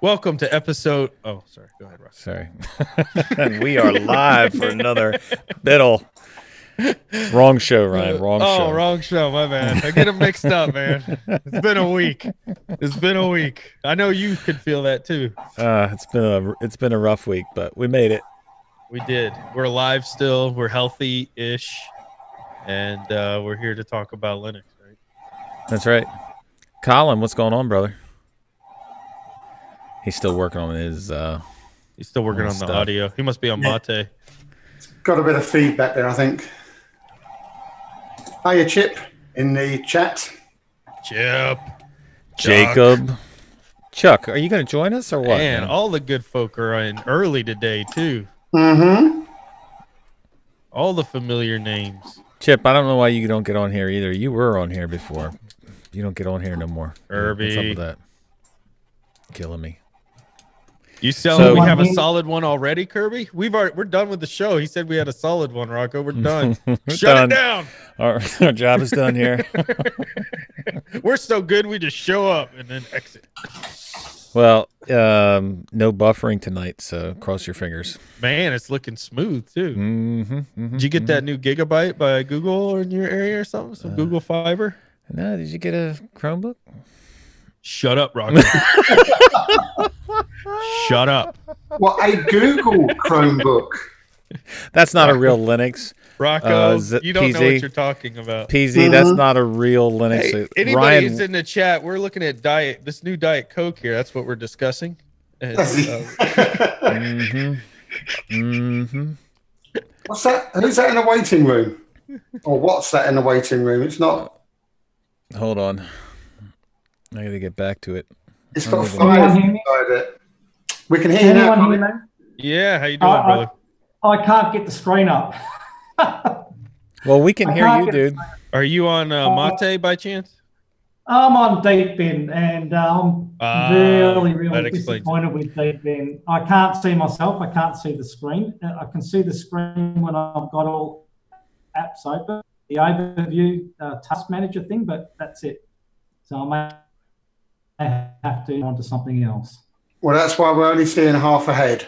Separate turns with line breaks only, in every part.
Welcome to episode. Oh, sorry. Go ahead, Ross.
Sorry. And we are live for another biddle. Wrong show, Ryan. Wrong show.
Oh, wrong show. My bad. I get them mixed up, man. It's been a week. I know you could feel that too.
It's been a rough week, but we made it.
We did. We're alive still. We're healthy-ish, and we're here to talk about Linux, right?
That's right. Colin, what's going on, brother? He's still working on his.
He's still working on the audio. He must be on Mate.
Got a bit of feedback there, I think. Hiya, Chip, in the chat.
Chip.
Jacob. Chuck, are you going to join us or what?
Man, all the good folk are in early today, too.
Mm-hmm.
All the familiar names.
Chip, I don't know why you don't get on here either. You were on here before. You don't get on here no more.
Irby.
What's up with that? Killing me.
You selling we have a solid one already, Kirby? We're done with the show. He said we had a solid one, Rocco. We're done. Shut it down.
Our job is done here.
We're so good we just show up and then exit.
Well, no buffering tonight, so cross your fingers.
Man, it's looking smooth too. Did you get that new gigabyte by Google in your area or something? Some Google Fiber?
No, did you get a Chromebook?
Shut up, Rocco. Shut up.
What, a Google Chromebook?
That's not a real Linux.
Rocco, you don't know what you're talking about.
PZ, that's not a real Linux.
Hey, anybody who's in the chat, we're looking at this new Diet Coke here. That's what we're discussing. And,
What's that? Who's that in the waiting room? Or what's that in the waiting room? It's not.
Hold on. I got to get back to it.
It's got fire inside it. We can hear you now.
Yeah, how you doing, brother?
I can't get the screen up.
Well, we can hear you, dude.
Are you on Mate by chance?
I'm on Deep Bin, and I'm really disappointed with Deep Bin. I can't see myself. I can't see the screen. I can see the screen when I've got all apps open, the overview task manager thing, but that's it. So I may have to go on to something else.
Well, that's why we're only seeing half ahead.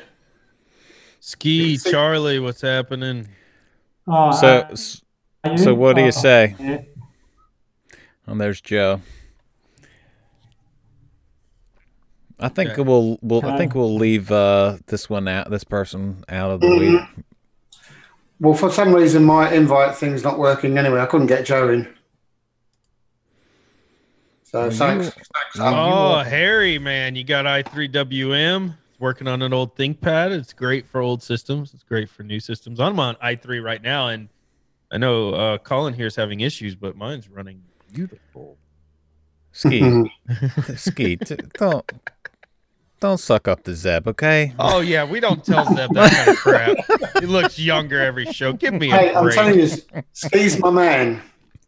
Ski, Charlie, what's happening?
So what do you say?
Yeah.
Oh, there's Joe. I think we'll leave this person out of the week.
Well, for some reason, my invite thing's not working anyway. I couldn't get Joe in. So thanks.
Oh, Harry, man, you got i3WM working on an old ThinkPad. It's great for old systems. It's great for new systems. I'm on i3 right now, and I know Colin here is having issues, but mine's running beautiful.
Ski, don't suck up to Zeb, okay?
Oh yeah, we don't tell Zeb that kind of crap. He looks younger every show. Give me a break.
I'm telling you, Ski's my man.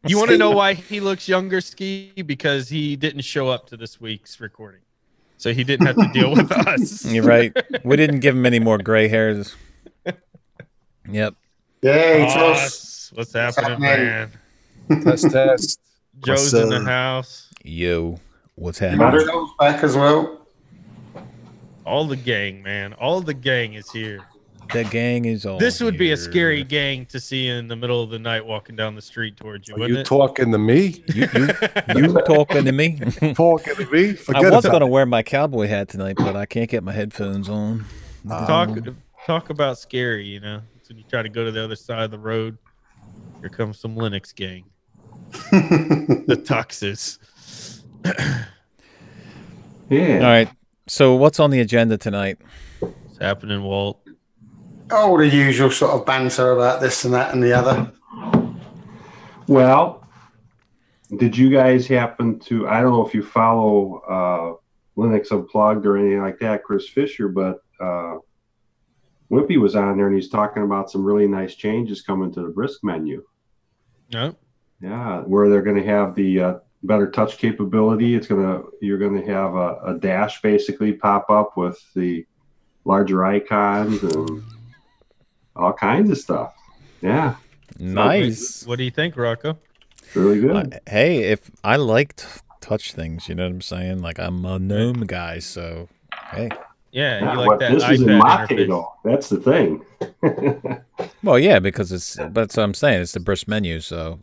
You want to know why he looks younger, Ski? Because he didn't show up to this week's recording. So he didn't have to deal with us.
You're right. We didn't give him any more gray hairs. Yep.
Yeah,
what's happening, man?
Test.
Joe's in the house.
Yo, what's happening?
Joe's back as well.
All the gang, man. All the gang is here.
The gang is all
This would be a scary gang to see in the middle of the night walking down the street towards you, wouldn't it?
Talking to me?
You talking to me?
Talking to me?
I was going to wear my cowboy hat tonight, but I can't get my headphones on.
Talk about scary, you know. So you try to go to the other side of the road. Here comes some Linux gang. The tuxes.
Yeah.
All right. So what's on the agenda tonight?
What's happening, Walt?
Oh, the usual sort of banter about this and that and the other.
Well, did you guys happen to, I don't know if you follow Linux Unplugged or anything like that, Chris Fisher, but Wimpy was on there and he's talking about some really nice changes coming to the Brisk menu.
No.
Yeah, where they're going to have the better touch capability. You're going to have a dash basically pop up with the larger icons and all kinds of stuff. Yeah.
Nice.
What do you think, Rocco?
Really good.
Hey, if I liked touch things, you know what I'm saying? Like I'm a GNOME guy, so Hey.
Yeah,
Yeah,
you like that
this is in
iPad
Mate,
interface.
though. That's the thing.
Well, yeah, because that's what I'm saying. It's the burst menu. So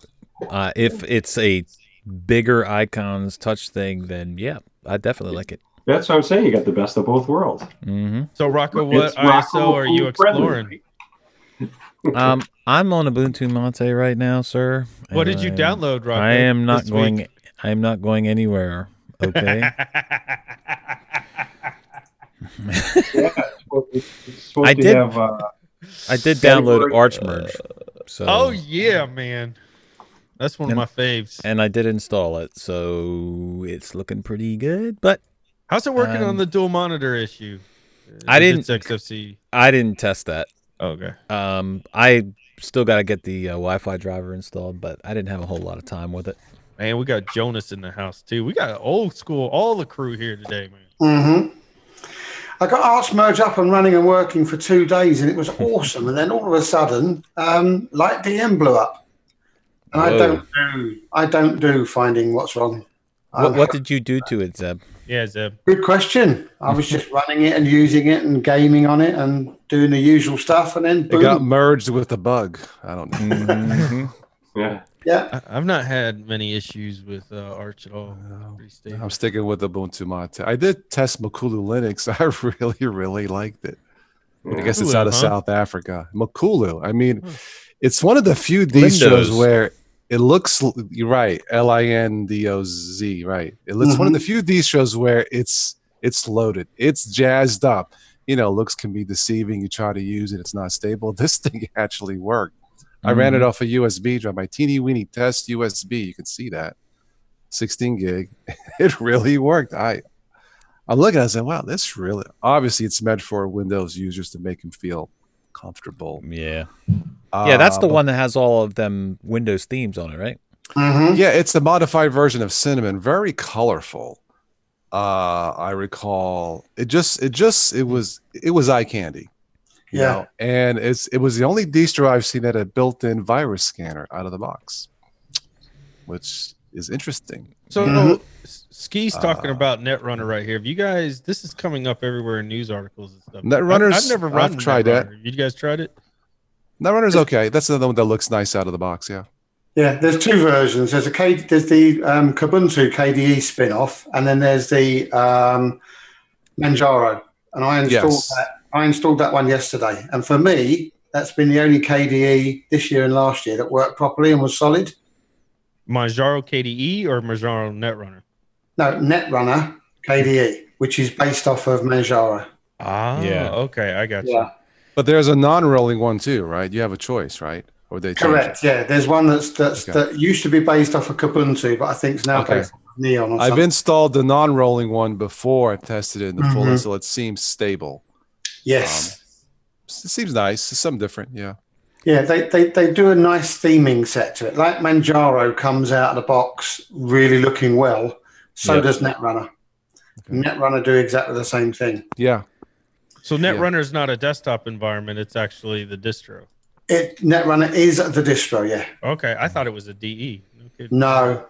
if it's a bigger icons touch thing, then yeah, I definitely like it.
That's what I'm saying. You got the best of both worlds.
Mm-hmm.
So, Rocco, what
It's
ISO
Rocco
are you
friendly,
exploring?
right?
I'm on Ubuntu Mate right now, sir.
What did you download, Rocco?
I am not
this
going.
week?
I am not going anywhere. Okay. I did download Arch Merge. So.
Oh yeah, man, that's one of my faves.
And I did install it, so it's looking pretty good. But
how's it working on the dual monitor issue?
I didn't
XFC.
I didn't test that.
Okay.
I still got to get the Wi-Fi driver installed, but I didn't have a whole lot of time with it.
Man, we got Jonas in the house too. We got old school, all the crew here today, man.
Mm-hmm. I got Arch Merge up and running and working for 2 days, and it was awesome. And then all of a sudden, Light DM blew up. And I don't do finding what's wrong.
What did you do to it, Zeb?
Yeah, Zeb.
Good question. I was just running it and using it and gaming on it and doing the usual stuff, and then boom.
It got merged with a bug. I don't know.
Mm-hmm.
Yeah.
I've not had many issues with Arch at all.
I'm sticking with Ubuntu Mate. I did test Makulu Linux. I really liked it. I guess it's out of South Africa. Makulu. I mean, it's one of the few distros where it looks, you're right, Lindoz, right? It's one of the few distros where it's loaded. It's jazzed up. You know, looks can be deceiving. You try to use it, it's not stable. This thing actually worked. I ran it off a USB drive, my teeny weeny test USB. You can see that 16 gig. It really worked. I'm looking at it and saying, wow, this really, obviously it's meant for Windows users to make them feel comfortable.
Yeah. Yeah, that's the one that has all of them Windows themes on it, right?
Yeah, it's a modified version of Cinnamon, very colorful. I recall it was eye candy. You know? And it was the only distro I've seen that had a built-in virus scanner out of the box, which is interesting.
So Ski's talking about Netrunner right here. Have you guys? This is coming up everywhere in news articles and stuff.
Netrunner's.
I've never run.
I've tried that.
You guys tried it?
Netrunner's okay. That's another one that looks nice out of the box. Yeah.
Yeah, there's two versions. There's the Kubuntu KDE spin-off, and then there's the Manjaro. And I installed that. I installed that one yesterday, and for me, that's been the only KDE this year and last year that worked properly and was solid.
Manjaro KDE or Manjaro Netrunner?
No, Netrunner KDE, which is based off of Manjaro.
Ah, yeah. Okay, I got you.
But there's a non-rolling one too, right? You have a choice, right? Or they
correct? Yeah, there's one that used to be based off of Kubuntu, but I think it's now based off of Neon. Or
I've installed the non-rolling one before I tested it in the full, so it seems stable.
Yes,
it seems nice. It's something different. Yeah.
Yeah, they do a nice theming set to it. Like Manjaro comes out of the box really looking well. So does Netrunner. Okay. Netrunner do exactly the same thing.
Yeah.
So Netrunner is not a desktop environment. It's actually the distro.
Netrunner is the distro, yeah.
Okay, I thought it was a DE.
No.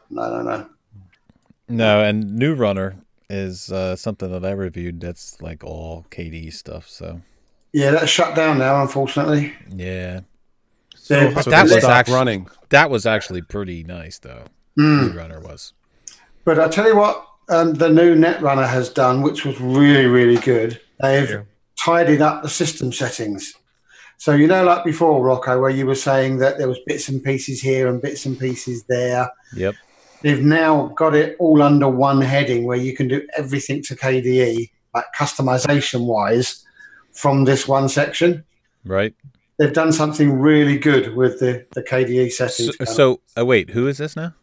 No, and New Runner is something that I reviewed. That's like all KDE stuff. So
yeah, that's shut down now, unfortunately.
Yeah.
So
that was actually pretty nice, though. New Runner was.
But I tell you what, the new Netrunner has done, which was really, really good. They've tidied up the system settings. So, you know, like before, Rocco, where you were saying that there was bits and pieces here and bits and pieces there.
Yep.
They've now got it all under one heading where you can do everything to KDE, like customization-wise, from this one section.
Right.
They've done something really good with the KDE settings.
So wait, who is this now?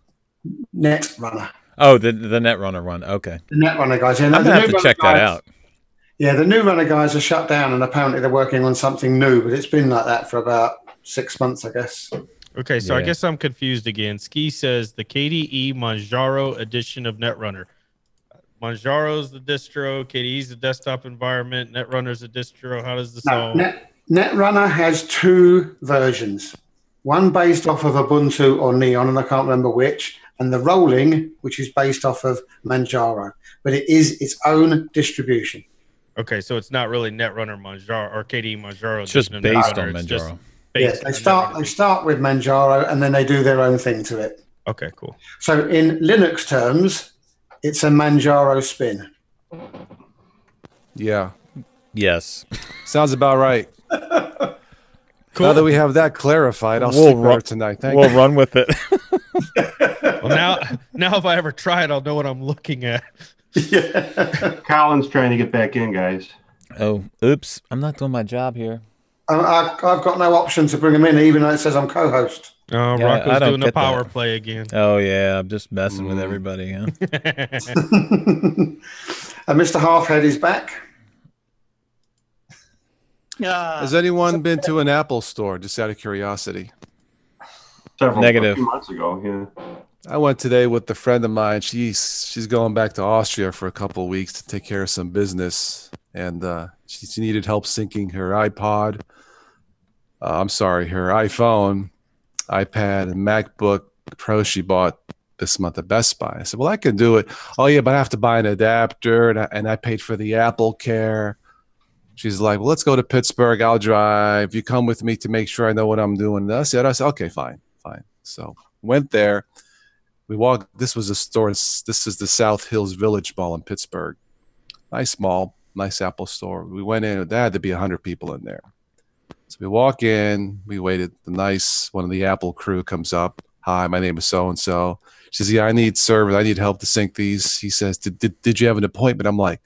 Netrunner.
Oh, the Netrunner one. Okay.
The Netrunner guys. Yeah,
I'm going to have to check that out.
Yeah, the New Runner guys are shut down, and apparently they're working on something new, but it's been like that for about 6 months, I guess.
Okay, so I guess I'm confused again. Ski says the KDE Manjaro edition of Netrunner. Manjaro's the distro, KDE's the desktop environment, Netrunner's the distro. How does this all...
Netrunner has two versions. One based off of Ubuntu or Neon, and I can't remember which, and the rolling, which is based off of Manjaro. But it is its own distribution.
Okay, so it's not really Netrunner Manjaro or KDE Manjaro.
It's just based on Manjaro.
Yes, they start with Manjaro and then they do their own thing to it.
Okay, cool.
So in Linux terms, it's a Manjaro spin.
Yeah.
Yes.
Sounds about right.
Cool.
Now that we have that clarified, I'll stick with it tonight.
We'll run with it.
Well, now if I ever try it, I'll know what I'm looking at.
Yeah. Colin's trying to get back in, guys.
Oh, oops. I'm not doing my job here.
I've got no option to bring him in, even though it says I'm co-host.
Oh,
Yeah,
Rocco's doing the power
that.
play again.
Oh, yeah. I'm just messing with everybody. Huh?
And Mr. Halfhead is back.
Has anyone been to an Apple store, just out of curiosity?
Negative.
A few months ago, yeah.
I went today with a friend of mine. She's going back to Austria for a couple of weeks to take care of some business, and she needed help syncing her iPod. Her iPhone, iPad, and MacBook Pro she bought this month at Best Buy. I said, well, I can do it. Oh, yeah, but I have to buy an adapter, and I paid for the Apple Care. She's like, well, let's go to Pittsburgh. I'll drive. You come with me to make sure I know what I'm doing. I said, okay, fine. So went there. We walked. This was a store. This is the South Hills Village Mall in Pittsburgh. Nice mall, nice Apple store. We went in. There had to be 100 people in there. So we walk in. We waited. One of the Apple crew comes up. Hi, my name is so-and-so. She says, yeah, I need service. I need help to sync these. He says, did you have an appointment? I'm like,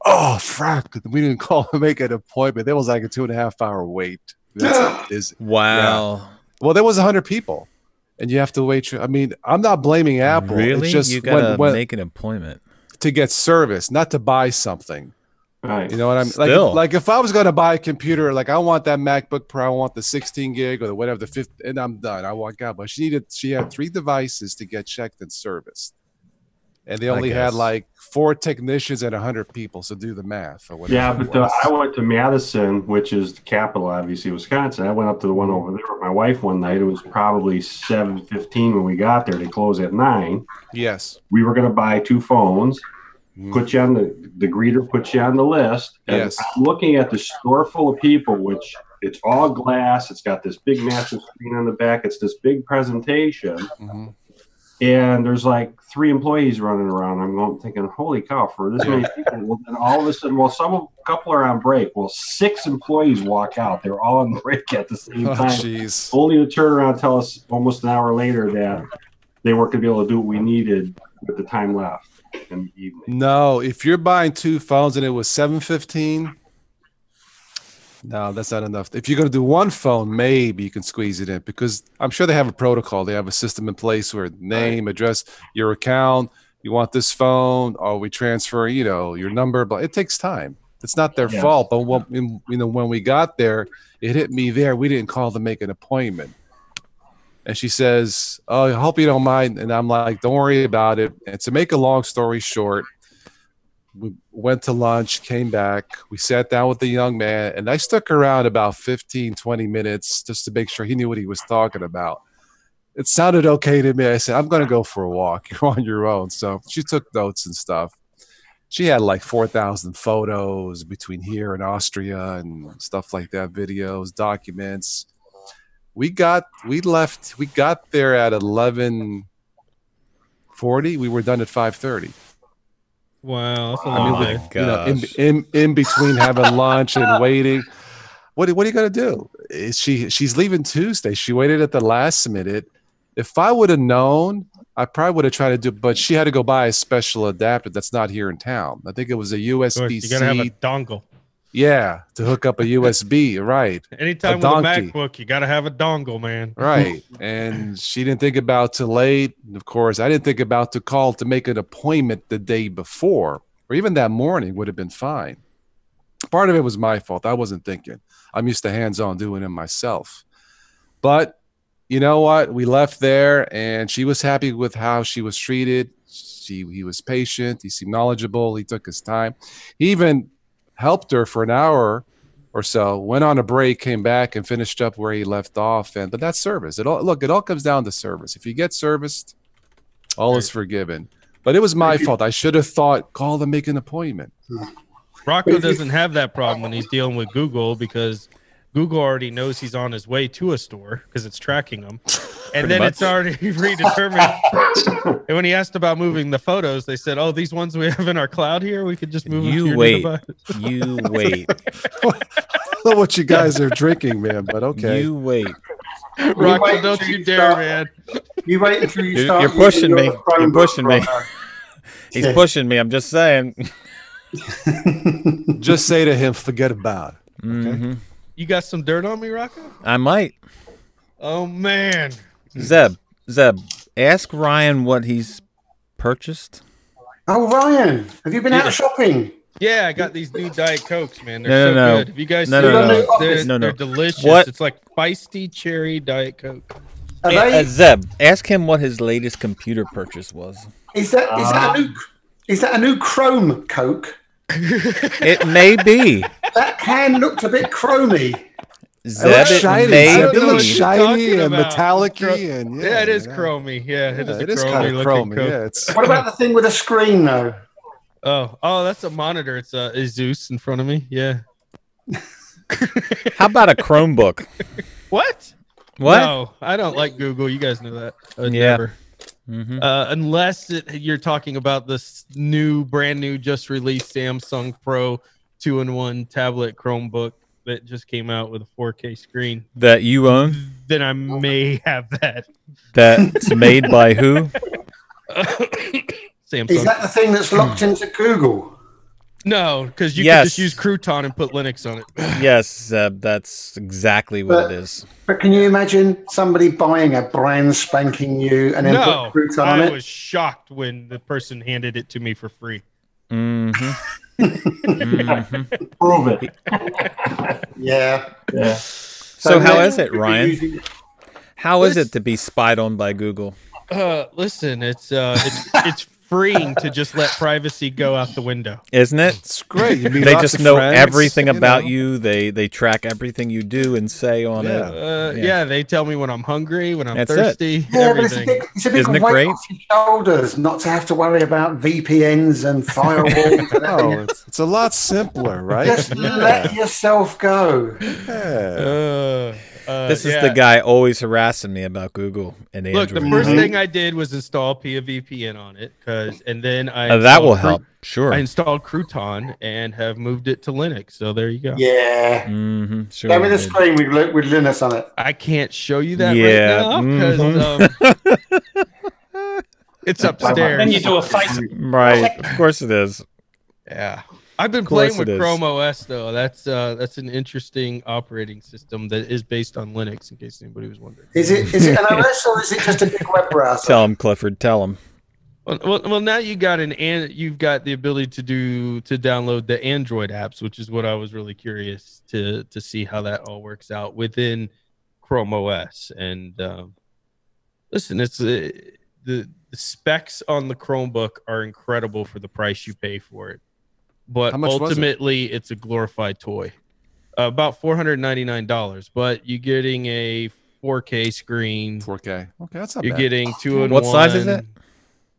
oh, frack. We didn't call to make an appointment. There was like a 2.5 hour wait.
Wow.
Yeah. Well, there was 100 people. And you have to wait. I mean, I'm not blaming Apple.
Really?
It's just
you got to make an appointment.
To get service, not to buy something.
Right.
You know what I mean?
Still.
Like if I was going to buy a computer, like I want that MacBook Pro, I want the 16 gig or the whatever, the 5th, and I'm done. I walk out. But she had 3 devices to get checked and serviced. And they only had like 4 technicians and 100 people. So do the math or whatever.
Yeah, but I went to Madison, which is the capital, obviously, Wisconsin. I went up to the one over there with my wife one night. It was probably 7:15 when we got there. They close at 9.
Yes.
We were going to buy 2 phones. Put you on the greeter, put you on the list. And
yes.
I'm looking at the store full of people, which it's all glass. It's got this big massive screen on the back. It's this big presentation. Mm-hmm. And there's like 3 employees running around. I'm thinking, holy cow, for this many people. Well, then all of a sudden, a couple are on break. Well, 6 employees walk out. They're all on break at the same time.
Geez.
Only to turn around and tell us almost an hour later that they weren't going to be able to do what we needed with the time left in the evening.
No, if you're buying 2 phones and it was 7:15, no, that's not enough. If you're going to do 1 phone, maybe you can squeeze it in because I'm sure they have a protocol. They have a system in place where name, address, your account, you want this phone, or we transfer, your number, but it takes time. It's not their fault. But when we got there, it hit me there. We didn't call to make an appointment. And she says, oh, I hope you don't mind. And I'm like, don't worry about it. And to make a long story short, we went to lunch, came back. We sat down with the young man, and I stuck around about 15, 20 minutes just to make sure he knew what he was talking about. It sounded okay to me. I said, I'm going to go for a walk. You're on your own. So she took notes and stuff. She had like 4,000 photos between here and Austria and stuff like that, videos, documents. We got there at 11:40. We were done at 5:30.
Wow, that's a long day.
In between having lunch and waiting. What are you gonna do? She's leaving Tuesday. She waited at the last minute. If I would have known, I probably would have tried to do. But she had to go buy a special adapter that's not here in town. I think it was a USB-C.
You gotta have a dongle.
Yeah, to hook up a USB, right.
Anytime with a MacBook, you got to have a dongle, man.
Right. And she didn't think about to late. Of course, I didn't think about to call to make an appointment the day before, or even that morning would have been fine. Part of it was my fault. I wasn't thinking. I'm used to hands-on doing it myself. But you know what? We left there, and she was happy with how she was treated. He was patient. He seemed knowledgeable. He took his time. He even helped her for an hour or so, went on a break, came back and finished up where he left off. But that's service. It all comes down to service. If you get serviced, all is forgiven. But it was my fault. I should have thought, call them, make an appointment.
Rocco doesn't have that problem when he's dealing with Google because Google already knows he's on his way to a store because it's tracking him. And then it's already predetermined. And when he asked about moving the photos, they said, "Oh, these ones we have in our cloud here, we could just move them to your new device."
You wait.
I don't know what you guys are drinking, man, but okay.
You wait.
Rocco, don't you dare, man.
You wait until you start.
You're pushing me. You're pushing me.
Rocco.
He's pushing me. I'm just saying.
Just say to him, forget about it. Okay?
You got some dirt on me, Rocco?
I might.
Oh, man.
Zeb, ask Ryan what he's purchased.
Oh, Ryan, have you been out shopping?
Yeah, I got these new Diet Cokes, man. They're so good. Have you guys seen them? They're delicious.
What?
It's like feisty cherry Diet Coke.
Zeb, ask him what his latest computer purchase was.
Is that a new Chrome Coke?
It may be.
That can looked a bit chromy.
Zeb,
it looks shiny and metallic-y. And,
yeah, it is chromy. Yeah, it is
kind of chromy.
Coke.
Yeah, it's...
What about the thing with a screen, though?
Oh, that's a monitor. It's a Zeus in front of me. Yeah.
How about a Chromebook?
What? No, I don't like Google. You guys know that. Never. Unless you're talking about this brand new, just released Samsung Pro 2-in-1 tablet Chromebook that just came out with a 4K screen.
That you own?
Then I may have that.
That's made by who?
Samsung.
Is that the thing that's locked into Google?
No, because you can just use Crouton and put Linux on it.
Yes, Zeb, that's exactly what it is.
But can you imagine somebody buying a brand spanking new and then put Crouton on it?
I was shocked when the person handed it to me for free.
Prove it.
Yeah.
So how is it, Ryan? How is it to be spied on by Google?
Listen, it's freeing to just let privacy go out the window,
isn't it?
It's great. You meet
they
lots
just
of
know
friends,
everything about you. They track everything you do and say on it.
Yeah, they tell me when I'm hungry, when I'm
That's
thirsty.
Yeah, but it's a big
Isn't it
weight
great?
off your shoulders not to have to worry about VPNs and firewalls.
Oh, it's a lot simpler, right?
Just let yourself go.
Yeah.
This is the guy always harassing me about Google and Android.
Look, the first thing I did was install Pia VPN on it, and then I
that will help. Sure,
I installed Crouton and have moved it to Linux. So there you go.
Yeah.
Sure.
Show me the screen with Linux on it.
I can't show you that right now because it's upstairs.
Then you do a face.
Right, of course it is.
Yeah. I've been playing with Chrome OS though. That's an interesting operating system that is based on Linux. In case anybody was wondering,
is it an OS or is it just a big web browser?
Tell him, Clifford. Tell him.
Well, now you've got the ability to download the Android apps, which is what I was really curious to see how that all works out within Chrome OS. And listen, it's the specs on the Chromebook are incredible for the price you pay for it. But ultimately, it's a glorified toy. About $499, but you're getting a 4K screen.
4K. Okay, that's not
bad. You're getting 2-in-1.
What size is it?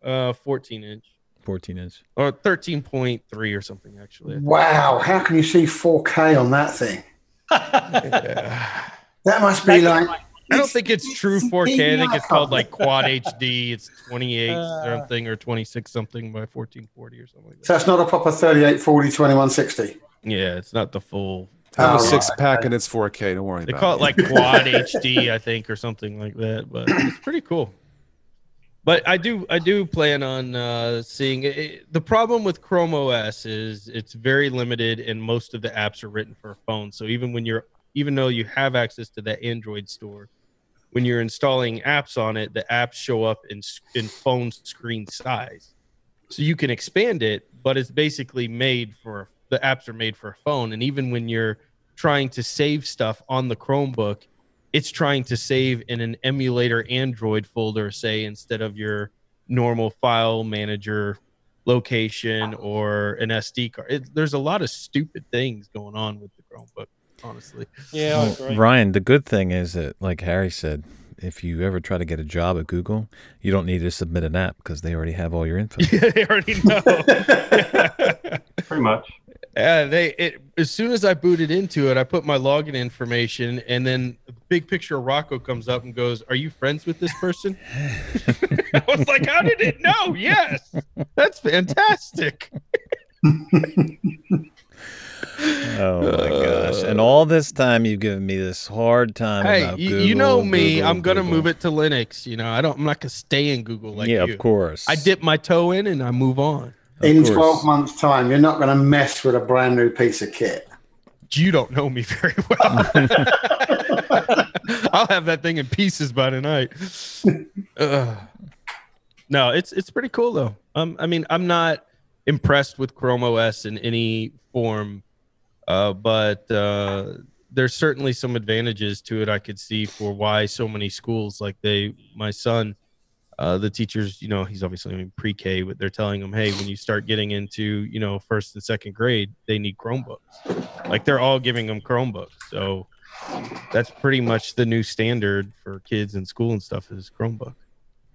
14-inch.
14-inch.
Or 13.3 or something, actually.
Wow, how can you see 4K on that thing?
Yeah.
That must be like...
I don't think it's true 4K. I think it's called like Quad HD. It's 28 something or 26 something by 1440 or something like that.
So it's not a proper 3840 2160.
Yeah, it's not the full.
Have a 6-pack and it's 4K. Don't worry about it.
They call it like Quad HD, I think, or something like that. But it's pretty cool. But I do plan on seeing it. The problem with Chrome OS is it's very limited, and most of the apps are written for a phone. So even though you have access to that Android store, when you're installing apps on it, the apps show up in phone screen size. So you can expand it, but it's basically the apps are made for a phone. And even when you're trying to save stuff on the Chromebook, it's trying to save in an emulator Android folder, say, instead of your normal file manager location or an SD card. There's a lot of stupid things going on with the Chromebook. Honestly,
yeah, I agree.
Ryan, the good thing is that, like Harry said, if you ever try to get a job at Google, you don't need to submit an app because they already have all your info.
Yeah, they already know.
Pretty much.
As soon as I booted into it, I put my login information, and then a big picture of Rocco comes up and goes, "Are you friends with this person?" I was like, "How did it know?" Yes, that's fantastic.
Oh my gosh! And all this time you've given me this hard time.
Hey,
about
you know me.
Google,
I'm gonna
Google.
move it to Linux. You know, I'm not gonna stay in Google like
yeah,
you.
of course.
I dip my toe in and I move on.
In 12 months' time, you're not going to mess with a brand new piece of kit.
You don't know me very well. I'll have that thing in pieces by tonight. No, it's pretty cool though. I mean, I'm not impressed with Chrome OS in any form, but there's certainly some advantages to it. I could see for why so many schools, like my son, the teachers, you know, he's obviously in pre-K, but they're telling him, hey, when you start getting into, you know, first and second grade, they need Chromebooks. Like they're all giving them Chromebooks. So that's pretty much the new standard for kids in school and stuff is Chromebook.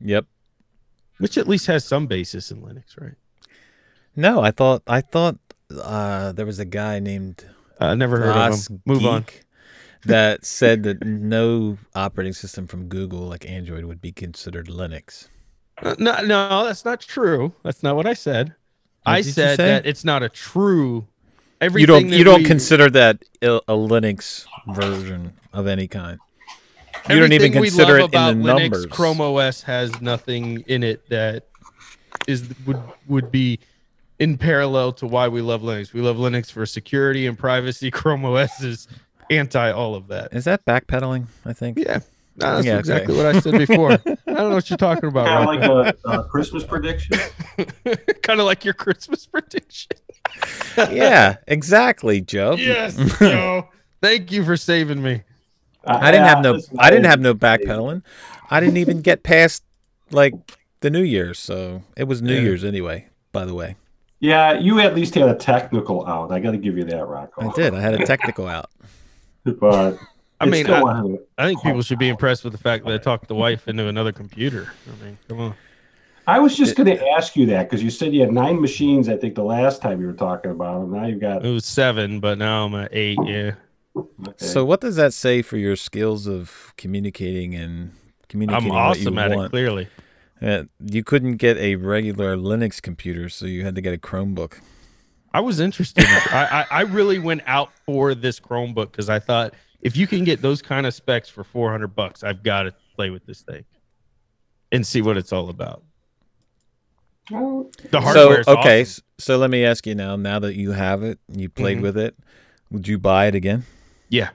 Yep.
Which at least has some basis in Linux, right?
No, I thought there was a guy named
I never heard of him. Move on.
That said that no operating system from Google, like Android, would be considered Linux.
No, that's not true. That's not what I said. I said that it's not a true. Everything
you don't consider that a Linux version of any kind. You don't even consider it in the
Linux,
numbers.
Chrome OS has nothing in it that would be in parallel to why we love Linux. We love Linux for security and privacy. Chrome OS is anti all of that.
Is that backpedaling? I think.
Yeah, no, that's exactly what I said before. I don't know what you're talking about.
Kind of like a Christmas prediction.
Kind of like your Christmas prediction.
Yeah, exactly, Joe.
Yes, Joe. Thank you for saving me.
I didn't have no backpedaling. I didn't even get past like the New Year's, so it was New Year's anyway. By the way.
Yeah, you at least had a technical out. I got to give you that, Rocco.
I did. I had a technical out.
But
I mean, I think people should be impressed with the fact that I talked the wife into another computer. I mean, come on.
I was just going to ask you that because you said you had 9 machines, I think, the last time you were talking about them. Now you've got...
It was 7, but now I'm at 8, yeah.
Okay.
So what does that say for your skills of communicating and communicating
I'm awesome
what you
at
want?
it, clearly.
You couldn't get a regular Linux computer, so you had to get a Chromebook.
I was interested. I really went out for this Chromebook because I thought if you can get those kind of specs for $400, I've got to play with this thing and see what it's all about. The hardware is awesome.
So let me ask you now that you have it, you played with it, would you buy it again?
Yeah,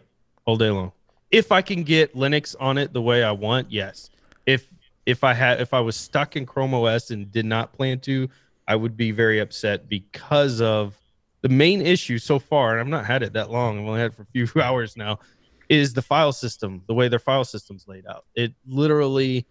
all day long. If I can get Linux on it the way I want, yes. If I was stuck in Chrome OS and did not plan to, I would be very upset because of the main issue so far, and I've not had it that long, I've only had it for a few hours now, is the file system, the way their file system's laid out. It literally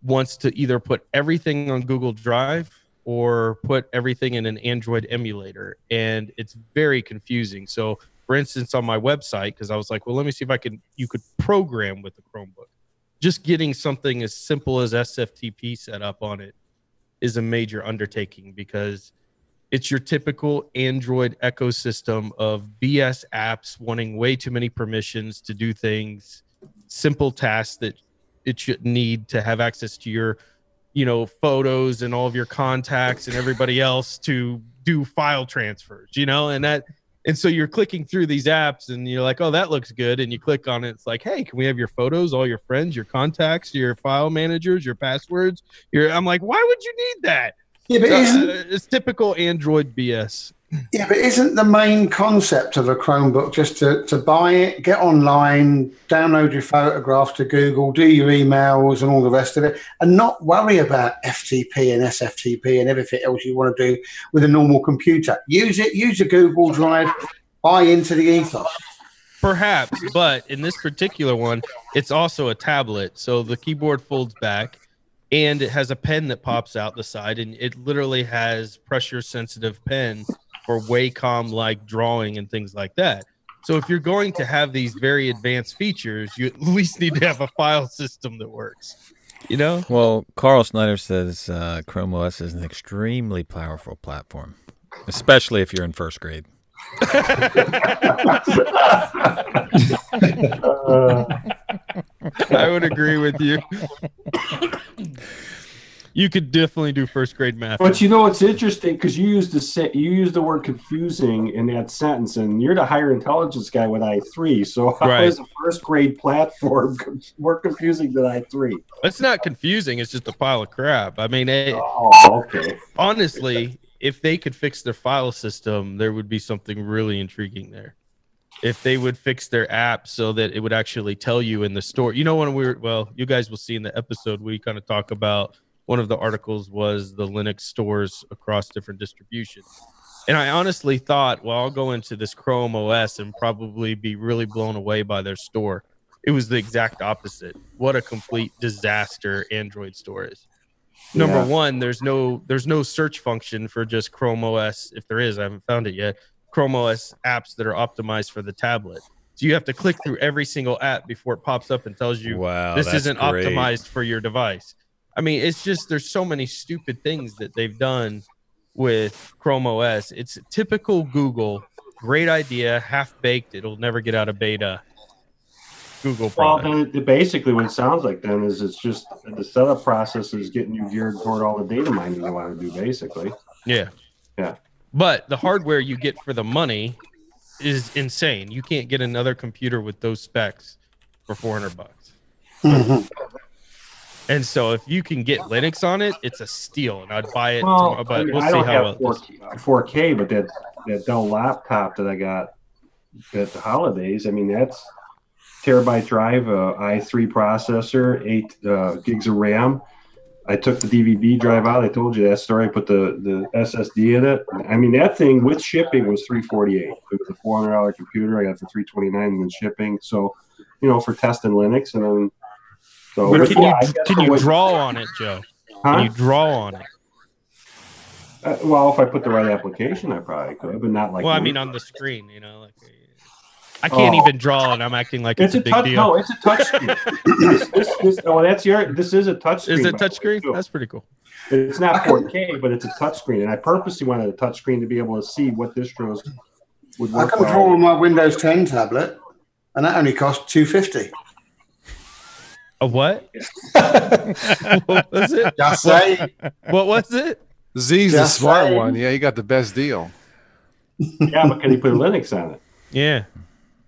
wants to either put everything on Google Drive or put everything in an Android emulator, and it's very confusing. So, for instance, on my website, because I was like, well, let me see if you could program with the Chromebook. Just getting something as simple as SFTP set up on it is a major undertaking because it's your typical Android ecosystem of BS apps wanting way too many permissions to do things, simple tasks that it should need to have access to your, photos and all of your contacts and everybody else to do file transfers, and so you're clicking through these apps and you're like, oh, that looks good. And you click on it. It's like, hey, can we have your photos, all your friends, your contacts, your file managers, your passwords? I'm like, why would you need that?
Yeah, but
it's typical Android BS.
Yeah, but isn't the main concept of a Chromebook just to buy it, get online, download your photographs to Google, do your emails and all the rest of it, and not worry about FTP and SFTP and everything else you want to do with a normal computer? Use a Google Drive, buy into the ethos.
Perhaps, but in this particular one, it's also a tablet, so the keyboard folds back, and it has a pen that pops out the side, and it literally has pressure-sensitive pen for Wacom-like drawing and things like that. So if you're going to have these very advanced features, you at least need to have a file system that works,
Well, Carl Snyder says Chrome OS is an extremely powerful platform. especially if you're in first grade.
I would agree with you. You could definitely do first grade math.
But you know, it's interesting because you used the word confusing in that sentence, and you're the higher intelligence guy with I3. So how is a first grade platform more confusing than I3?
It's not confusing. It's just a pile of crap. I mean,
okay.
Honestly, if they could fix their file system, there would be something really intriguing there. If they would fix their app so that it would actually tell you in the store. You know, when you guys will see in the episode, we kind of talk about one of the articles was the Linux stores across different distributions. And I honestly thought, well, I'll go into this Chrome OS and probably be really blown away by their store. It was the exact opposite. What a complete disaster Android store is. Yeah. Number one, there's no search function for just Chrome OS. If there is, I haven't found it yet. Chrome OS apps that are optimized for the tablet. So you have to click through every single app before it pops up and tells you, this isn't optimized for your device. I mean, it's just, there's so many stupid things that they've done with Chrome OS. It's typical Google. Great idea, half-baked. It'll never get out of beta. Google product.
Well, then basically what it sounds like then is it's just the setup process is getting you geared toward all the data mining you want to do, basically.
Yeah.
Yeah.
But the hardware you get for the money is insane. You can't get another computer with those specs for $400.
Mm-hmm.
And so if you can get Linux on it, it's a steal, and I'd buy it tomorrow, but we'll see how well
4K, but that Dell laptop that I got at the holidays, I mean, that's terabyte drive, i3 processor, 8 gigs of RAM. I took the DVD drive out. I told you that story. I put the SSD in it. I mean, that thing with shipping was $348. It was a $400 computer. I got it for $329 and then shipping. So, you know, for testing Linux, and then. So,
can you draw on it, Joe?
Huh?
Can you draw on it?
Well, if I put the right application, I probably could, but not like.
Well, I mean, on the screen, you know, like. I can't even draw, and I'm acting like it's a big deal.
No, it's a touch screen. This is a touch screen.
Is it a touch screen? That's pretty cool.
It's not 4K, but it's a touch screen, and I purposely wanted a touch screen to be able to see what distros would work.
I can draw on my Windows 10 tablet, and that only cost $250.
A what? What was it?
Just say.
What was it?
Z's the smart one. Yeah, you got the best deal.
Yeah, but can you put Linux on it?
Yeah.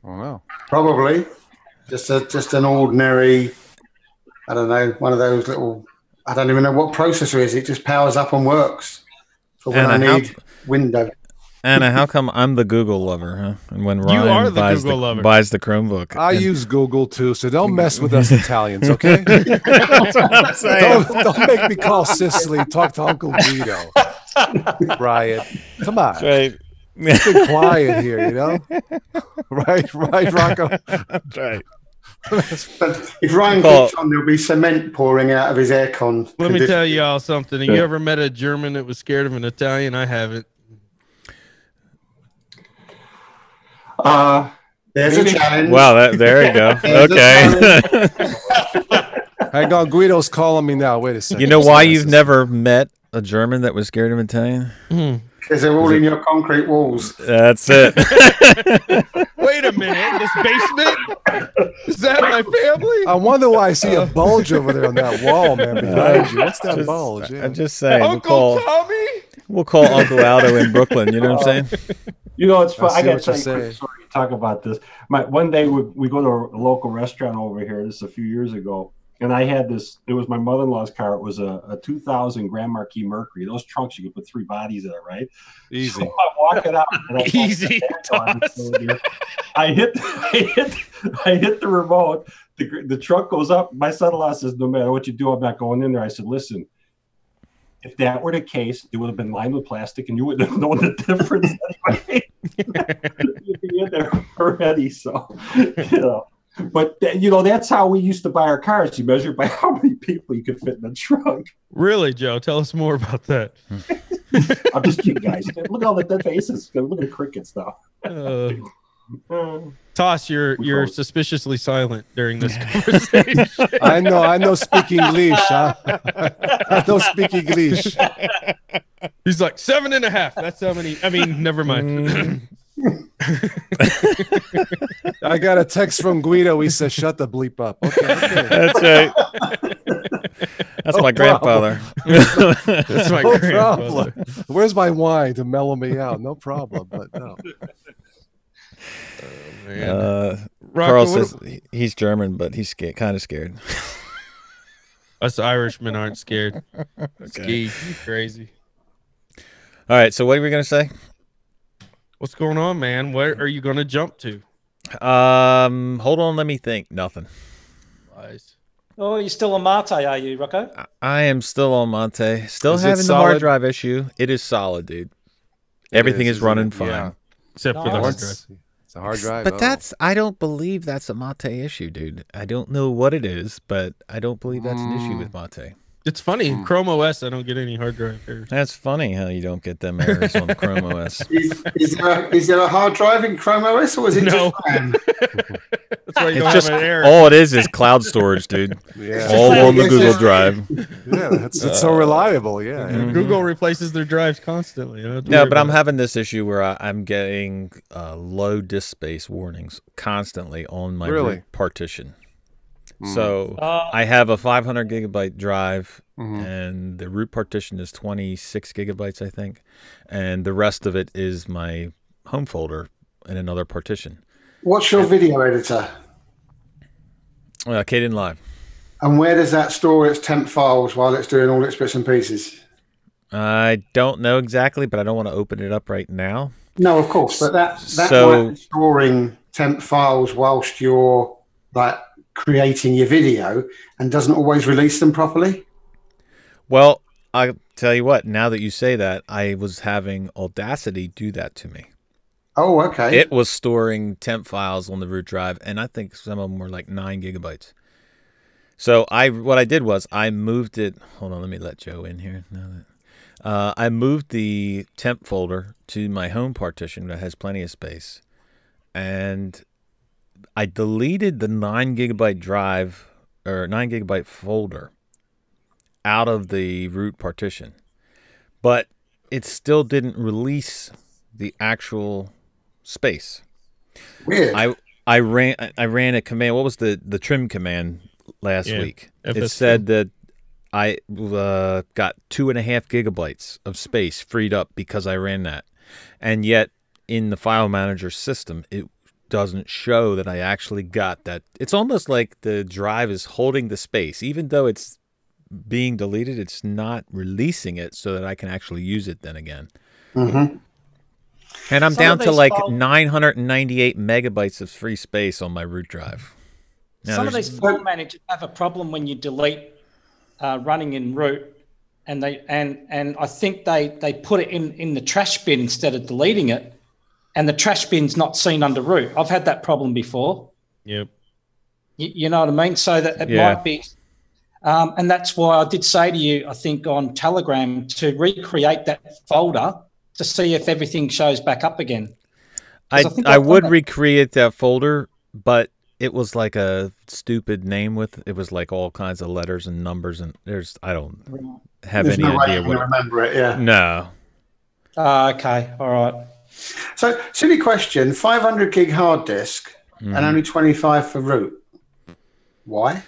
Oh no.
Probably. Just an ordinary, I don't know, one of those little, I don't even know what processor it is. It just powers up and works for when I need Windows.
Anna, how come I'm the Google lover, huh? And when Ryan buys the Chromebook.
I use Google too, so don't mess with us Italians, okay? That's what I'm saying. Don't make me call Sicily, talk to Uncle Guido. Ryan, come on.
That's right.
It's been quiet here, you know? Right, Rocco?
That's right.
But if Ryan keeps on, there'll be cement pouring out of his aircon.
Let me tell you all something. Have you ever met a German that was scared of an Italian? I haven't.
There's a challenge.
Wow, there you go. Okay.
Hang on, Guido's calling me now. Wait a second.
You know why you've never met a German that was scared of Italian?
Because they're all in your concrete walls.
That's it.
Wait a minute. This basement? Is that my family?
I wonder why I see a bulge over there on that wall, man, behind you. What's that bulge? Yeah.
I'm just saying.
Uncle Tommy?
We'll call Uncle Aldo in Brooklyn. You know what I'm saying?
You know, it's fun. I got to tell you a quick story to talk about this. One day we go to a local restaurant over here. This is a few years ago. And I had this, it was my mother-in-law's car. It was a 2000 Grand Marquis Mercury. Those trunks, you could put 3 bodies in it, right?
Easy.
So I'm walking out. And
Easy.
I hit the remote. The truck goes up. My son-in-law says, no matter what you do, I'm not going in there. I said, listen, if that were the case, it would have been lined with plastic and you wouldn't have known the difference anyway. You'd be in there already. So, you know. But, you know, that's how we used to buy our cars. You measure by how many people you could fit in the trunk.
Really, Joe? Tell us more about that.
I'm just kidding, guys. Look at all the dead faces. Look at the crickets now.
Toss, you're suspiciously silent during this conversation.
I know speak English. Huh? I don't speak English.
He's like 7.5. That's how many. I mean, never mind.
I got a text from Guido. He says, "Shut the bleep up." Okay.
That's right. That's my grandfather.
That's my grandfather.
Where's my wine to mellow me out? No problem, but no.
Carl says he's German, but he's kind of scared.
Us Irishmen aren't scared.
Okay.
Ski, you crazy.
All right, so what are we going to say?
What's going on, man? Where are you going to jump to?
Hold on, let me think. Nothing.
Lies.
Oh, you're still on Mate, are you, Rocco?
I am still on Mate. Still
Is
having
it
the hard
solid?
drive issue. It is solid, dude. Everything is running fine.
Yeah.
Except for the hard drive.
It's a hard drive.
But I don't believe that's a Mate issue, dude. I don't know what it is, but I don't believe that's an issue with Mate.
It's funny. Chrome OS, I don't get any hard drive errors.
That's funny how you don't get them errors on Chrome OS.
Is there a hard drive in Chrome OS, or is it
No.
just RAM?
That's why you don't
It's just
have an error.
all it is cloud storage, dude.
Yeah.
All on the Google Drive.
Yeah, it's so reliable. Yeah.
Google replaces their drives constantly.
No, but I'm having this issue where I'm getting low disk space warnings constantly on my root partition. So I have a 500 gigabyte drive, and the root partition is 26 gigabytes, I think, and the rest of it is my home folder in another partition.
What's your video editor?
Kden Live.
And where does that store its temp files while it's doing all its bits and pieces?
I don't know exactly, but I don't want to open it up right now.
No, of course, but that might be storing temp files whilst you're like creating your video and doesn't always release them properly.
Well, I'll tell you what, now that you say that, I was having Audacity do that to me.
Oh, okay.
It was storing temp files on the root drive, and I think some of them were like 9 gigabytes. So what I did was I moved it. Hold on, let me let Joe in here. I moved the temp folder to my home partition that has plenty of space, and I deleted the 9 gigabyte drive or 9 gigabyte folder out of the root partition, but it still didn't release the actual space.
Weird.
I ran a command. What was the trim command last week? It said that I got 2.5 gigabytes of space freed up because I ran that, and yet in the file manager system it doesn't show that I actually got that. It's almost like the drive is holding the space, even though it's being deleted. It's not releasing it so that I can actually use it then again. And I'm down to like 998 megabytes of free space on my root drive. Now,
some of these file managers have a problem when you delete running in root, and I think they put it in the trash bin instead of deleting it, and the trash bin's not seen under root. I've had that problem before.
Yep.
You know what I mean? So that it might be, and that's why I did say to you, I think on Telegram, to recreate that folder to see if everything shows back up again.
I would recreate that folder, but it was like a stupid name it was like all kinds of letters and numbers, and I don't have any idea what.
Remember it? Yeah.
No.
Okay. All right.
So, silly question: 500 gig hard disk and only 25 for root. Why?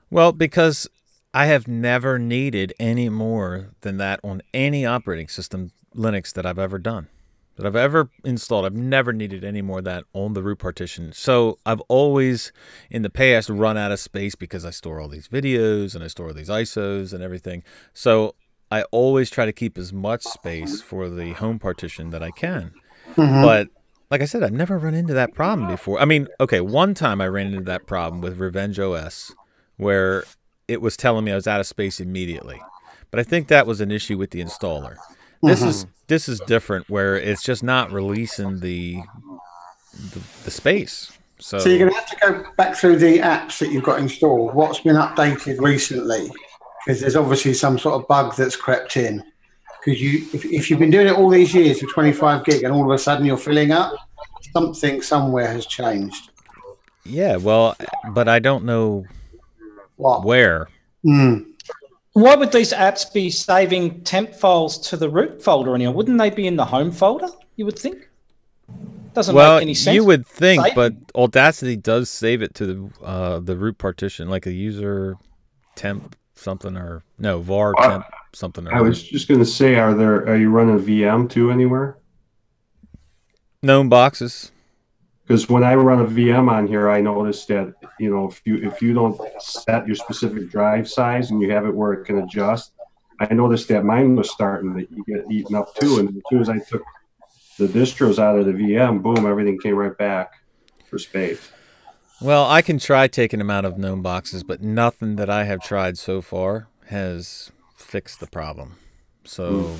Well, because I have never needed any more than that on any operating system, Linux, that I've ever done, that I've ever installed. I've never needed any more of that on the root partition. So I've always, in the past, run out of space because I store all these videos and I store all these ISOs and everything. So I always try to keep as much space for the home partition that I can. But like I said, I've never run into that problem before. I mean, okay, one time I ran into that problem with Revenge OS where it was telling me I was out of space immediately. But I think that was an issue with the installer. This is different, where it's just not releasing the space. So
you're going to have to go back through the apps that you've got installed. What's been updated recently? Because there's obviously some sort of bug that's crept in. Because if you've been doing it all these years with 25 gig and all of a sudden you're filling up, something somewhere has changed.
Yeah, well, but I don't know where.
Why would these apps be saving temp files to the root folder anyway? Wouldn't they be in the home folder, you would think? Doesn't make any sense.
You would think, but Audacity does save it to the root partition, like a user temp something or no var temp something.
I was just going to say, are you running VM too anywhere?
Gnome boxes.
Because when I run a VM on here, I noticed that if you don't set your specific drive size and you have it where it can adjust, I noticed that mine was starting to get eaten up too. And as soon as I took the distros out of the VM, boom, everything came right back for space.
Well, I can try taking them out of gnome boxes, but nothing that I have tried so far has fixed the problem. So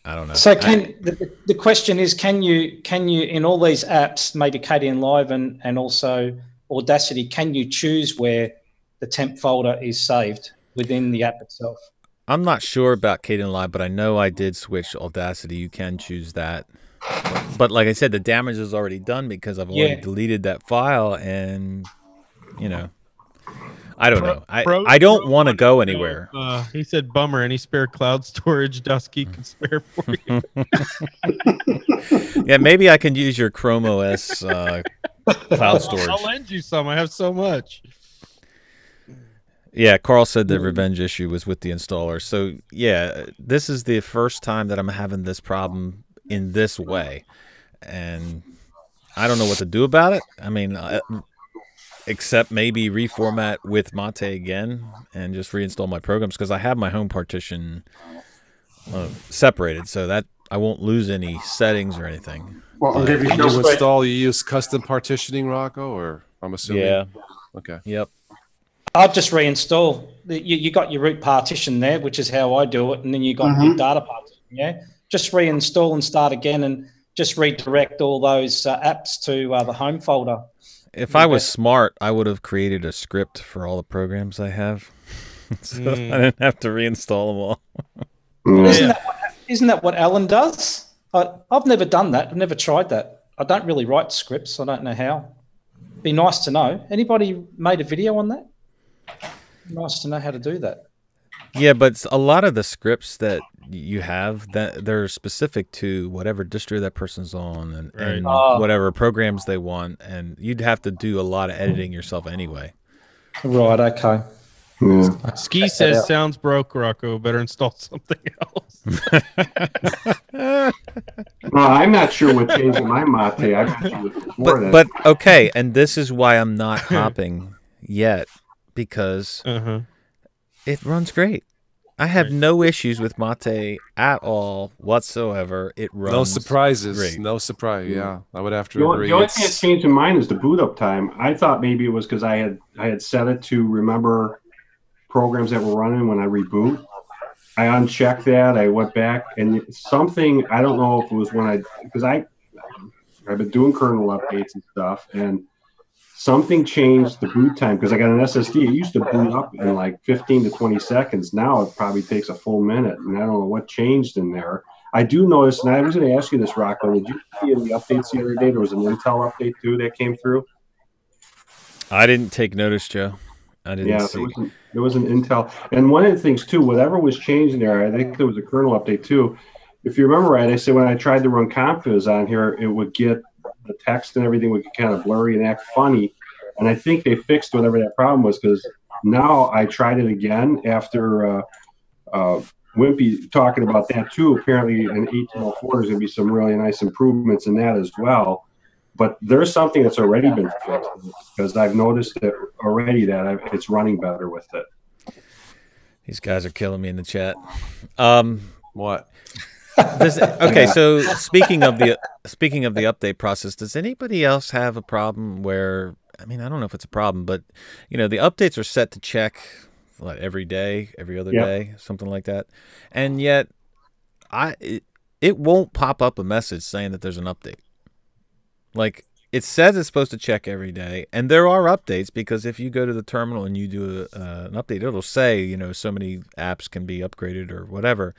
I don't know.
So the question is, can you in all these apps, maybe KDN Live and also Audacity, can you choose where the temp folder is saved within the app itself?
I'm not sure about KDN Live, but I know I did switch to Audacity. You can choose that. But like I said, the damage is already done because I've already deleted that file, and I don't know. I don't want to go anywhere.
He said, "Bummer. Any spare cloud storage Dusky can spare for you?"
Yeah, maybe I can use your Chrome OS cloud storage.
I'll lend you some. I have so much.
Yeah, Carl said the revenge issue was with the installer. So yeah, this is the first time that I'm having this problem in this way, and I don't know what to do about it. I mean, except maybe reformat with Mate again and just reinstall my programs, because I have my home partition separated so that I won't lose any settings or anything.
Well, I'll give you
to install. You use custom partitioning, Rocco, or I'm assuming.
Yeah.
Okay.
Yep.
I'll just reinstall. You got your root partition there, which is how I do it, and then you got your data partition. Yeah. Just reinstall and start again, and just redirect all those apps to the home folder.
If I was smart, I would have created a script for all the programs I have, so I didn't have to reinstall them all.
Isn't that what Alan does? I've never done that. I've never tried that. I don't really write scripts. I don't know how. Be nice to know. Anybody made a video on that? Nice to know how to do that.
Yeah, but a lot of the scripts that you have, that they're specific to whatever distro that person's on and whatever programs they want, and you'd have to do a lot of editing yourself anyway.
Right, okay.
Yeah.
Ski says, sounds broke, Rocco. Better install something else.
Well, I'm not sure what changed in my Mate.
But okay, and this is why I'm not hopping yet, because it runs great. I have no issues with Mate at all whatsoever. It runs
no surprises.
Great.
No surprise. Yeah, I would have to agree.
The only thing that changed in mine is the boot up time. I thought maybe it was because I had set it to remember programs that were running when I reboot. I unchecked that. I went back, and something, I don't know if it was when because I've been doing kernel updates and stuff, and something changed the boot time, because I got an SSD. It used to boot up in like 15 to 20 seconds. Now it probably takes a full minute, and I don't know what changed in there. I do notice, and I was going to ask you this, Rocco, did you see any updates the other day? There was an Intel update too that came through.
I didn't take notice, Joe. I didn't see.
There was an Intel. And one of the things too, whatever was changed in there, I think there was a kernel update too. If you remember right, I said when I tried to run Confiz on here, it would get the text and everything would get kind of blurry and act funny. And I think they fixed whatever that problem was, because now I tried it again after Wimpy talking about that too. Apparently in 1804 there's going to be some really nice improvements in that as well. But there's something that's already been fixed, because I've noticed it already that it's running better with it.
These guys are killing me in the chat.
What?
Okay, so speaking of the update process, does anybody else have a problem where, I mean, I don't know if it's a problem, but the updates are set to check every day, every other day, something like that, and yet it won't pop up a message saying that there's an update. Like, it says it's supposed to check every day, and there are updates, because if you go to the terminal and you do an update, it'll say, so many apps can be upgraded or whatever,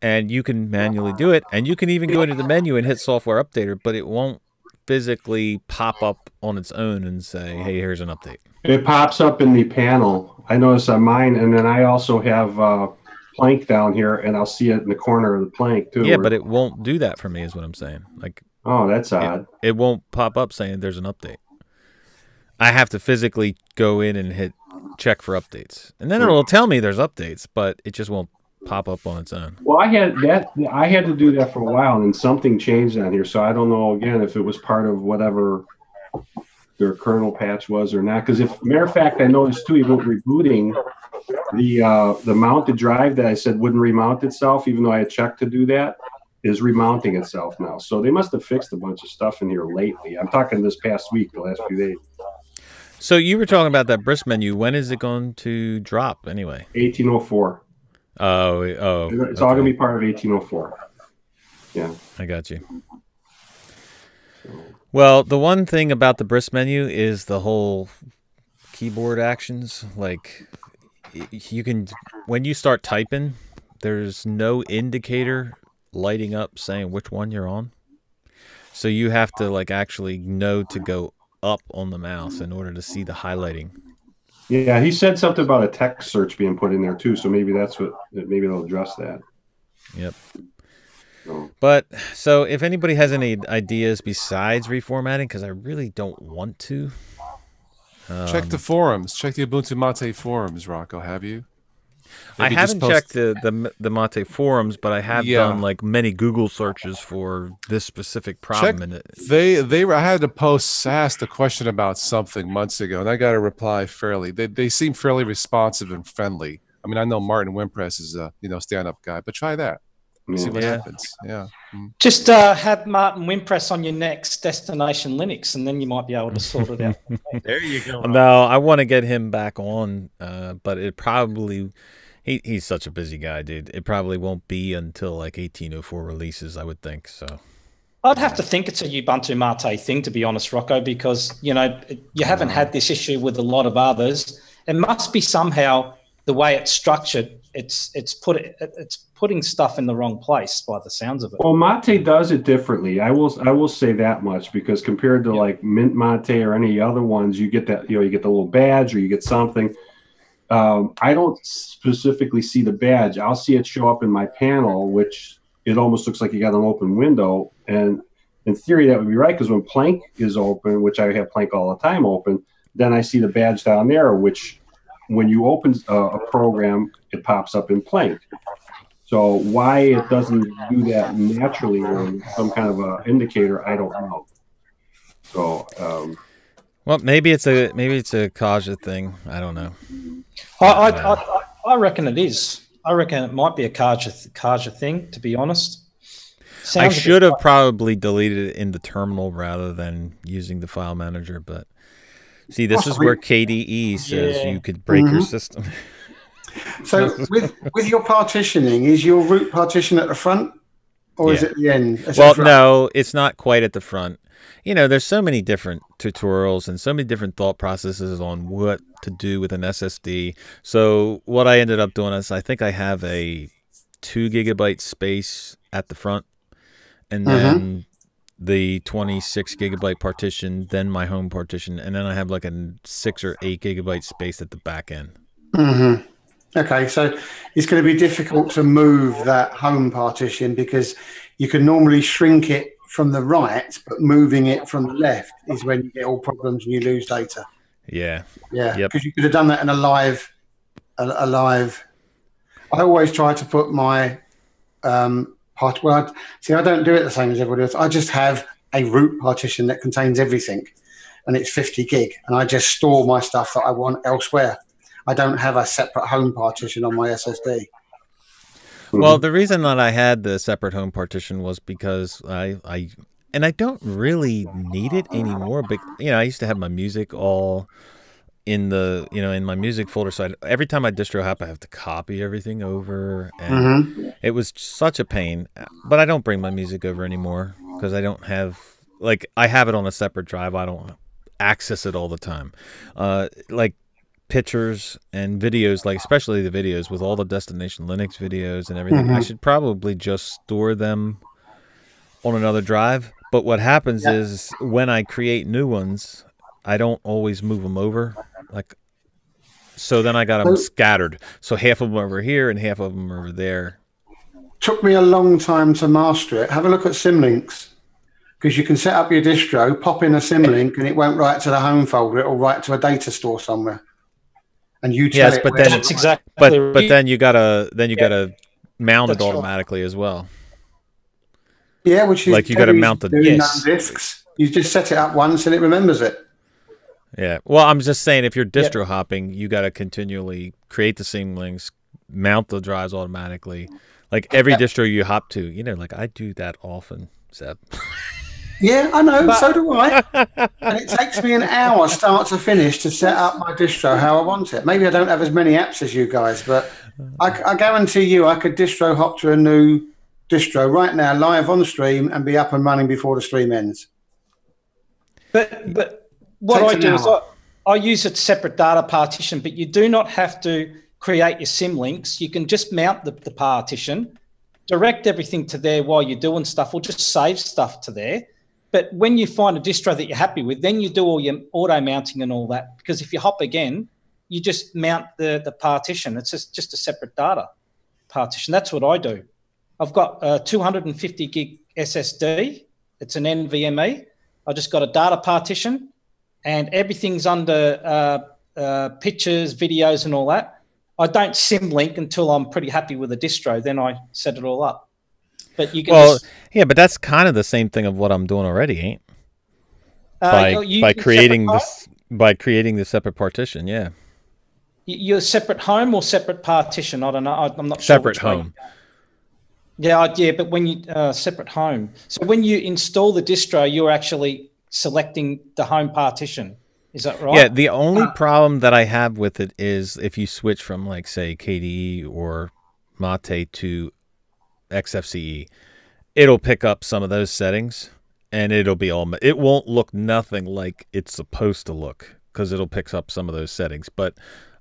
and you can manually do it, and you can even go into the menu and hit software updater, but it won't physically pop up on its own and say, hey, here's an update?
It pops up in the panel. I notice on mine, and then I also have plank down here, and I'll see it in the corner of the plank too.
Yeah, but it won't do that for me is what I'm saying. Like,
oh, that's odd.
It won't pop up saying there's an update. I have to physically go in and hit check for updates. And then it'll tell me there's updates, but it just won't pop up on its own.
Well, I had to do that for a while, and then something changed on here. So I don't know, again, if it was part of whatever their kernel patch was or not. Because if, matter of fact, I noticed too, even rebooting the mounted drive that I said wouldn't remount itself, even though I had checked to do that, is remounting itself now. So they must have fixed a bunch of stuff in here lately. I'm talking this past week, the last few days.
So you were talking about that brisk menu. When is it going to drop anyway?
1804.
Oh,
it's all going to be part of 1804. Yeah.
I got you. Well, the one thing about the brisk menu is the whole keyboard actions. Like, you can, when you start typing, there's no indicator lighting up saying which one you're on. So you have to like actually know to go up on the mouse in order to see the highlighting.
Yeah, he said something about a text search being put in there too, so maybe that's what, maybe they'll address that.
Yep. But so if anybody has any ideas besides reformatting, because I really don't want to.
Check the forums. Check the Ubuntu Mate forums, Rocco. Have you?
Maybe I haven't checked the Mate forums, but I have done like many Google searches for this specific problem.
I had to asked a question about something months ago, and I got a reply fairly. They seem fairly responsive and friendly. I mean, I know Martin Wimpress is a stand-up guy, but try that. See what happens. Yeah.
Just have Martin Wimpress on your next Destination Linux, and then you might be able to sort it out.
There you go.
No, I want to get him back on, but it probably he's such a busy guy, dude. It probably won't be until like 1804 releases, I would think. So
I'd have to think it's a Ubuntu Mate thing, to be honest, Rocco, because you haven't had this issue with a lot of others. It must be somehow the way it's structured. It's putting stuff in the wrong place by the sounds of it.
Well, Mate does it differently. I will say that much, because compared to like Mint Mate or any other ones, you get that, you get the little badge or you get something. I don't specifically see the badge. I'll see it show up in my panel, which it almost looks like you got an open window. And in theory, that would be right, because when Plank is open, which I have Plank all the time open, then I see the badge down there, which when you open a program, it pops up in Plank. So why it doesn't do that naturally or some kind of a indicator, I don't know. So,
well, maybe it's a Kaja thing. I don't know.
I reckon it is. I reckon it might be a Kaja thing, to be honest.
I should have probably deleted it in the terminal rather than using the file manager, but see, this is where KDE says you could break your system.
So with your partitioning, is your root partition at the front, or is it at the end?
Well, no, it's not quite at the front. There's so many different tutorials and so many different thought processes on what to do with an SSD. So what I ended up doing is I think I have a 2 GB space at the front, and then the 26 GB partition, then my home partition, and then I have like a 6 or 8 GB space at the back end.
Okay, so it's going to be difficult to move that home partition, because you can normally shrink it from the right, but moving it from the left is when you get all problems and you lose data.
Yeah.
Because you could have done that in a live. I always try to put my part. Well, I don't do it the same as everybody else. I just have a root partition that contains everything, and it's 50 gig, and I just store my stuff that I want elsewhere. I don't have a separate home partition on my SSD.
Well, the reason that I had the separate home partition was because I don't really need it anymore. But I used to have my music all in the in my music folder. So every time I distro hop, I have to copy everything over, and it was such a pain. But I don't bring my music over anymore because I don't have I have it on a separate drive. I don't access it all the time. Like pictures and videos, especially the videos with all the Destination Linux videos and everything, I should probably just store them on another drive. But what happens is when I create new ones, I don't always move them over. Like, so then I got them scattered. So half of them over here and half of them over there.
Took me a long time to master it. Have a look at Symlinks, because you can set up your distro, pop in a Symlink, and it won't write to the home folder. It'll write to a data store somewhere. And you tell it.
But then that's exactly. But then you gotta mount it automatically as well.
Yeah, which is
like you got to mount the
discs. You just set it up once and it remembers it.
Yeah. Well, I'm just saying, if you're distro hopping, you got to continually create the Symlinks, mount the drives automatically. Like every distro you hop to, like I do that often, Seb.
Yeah, I know. So do I. And it takes me an hour, start to finish, to set up my distro how I want it. Maybe I don't have as many apps as you guys, but I guarantee you I could distro hop to a new distro right now, live on the stream, and be up and running before the stream ends.
But what I do is I use a separate data partition, but you do not have to create your Symlinks. You can just mount the partition, direct everything to there while you're doing stuff, or just save stuff to there. But when you find a distro that you're happy with, then you do all your auto mounting and all that. Because if you hop again, you just mount the partition. It's just a separate data partition. That's what I do. I've got a 250 gig SSD. It's an NVMe. I just got a data partition, and everything's under pictures, videos, and all that. I don't Symlink until I'm pretty happy with the distro. Then I set it all up. But you can
yeah, but that's kind of the same thing of what I'm doing already, ain't? By creating the separate partition, yeah.
You're separate home or separate partition? I don't know. I'm not
separate
sure.
Home.
Yeah, but when you separate home, so when you install the distro, you're actually selecting the home partition. Is that right?
Yeah. The only problem that I have with it is if you switch from, like, say, KDE or Mate to XFCE, it'll pick up some of those settings, and it won't look nothing like it's supposed to look, because it'll pick up some of those settings. But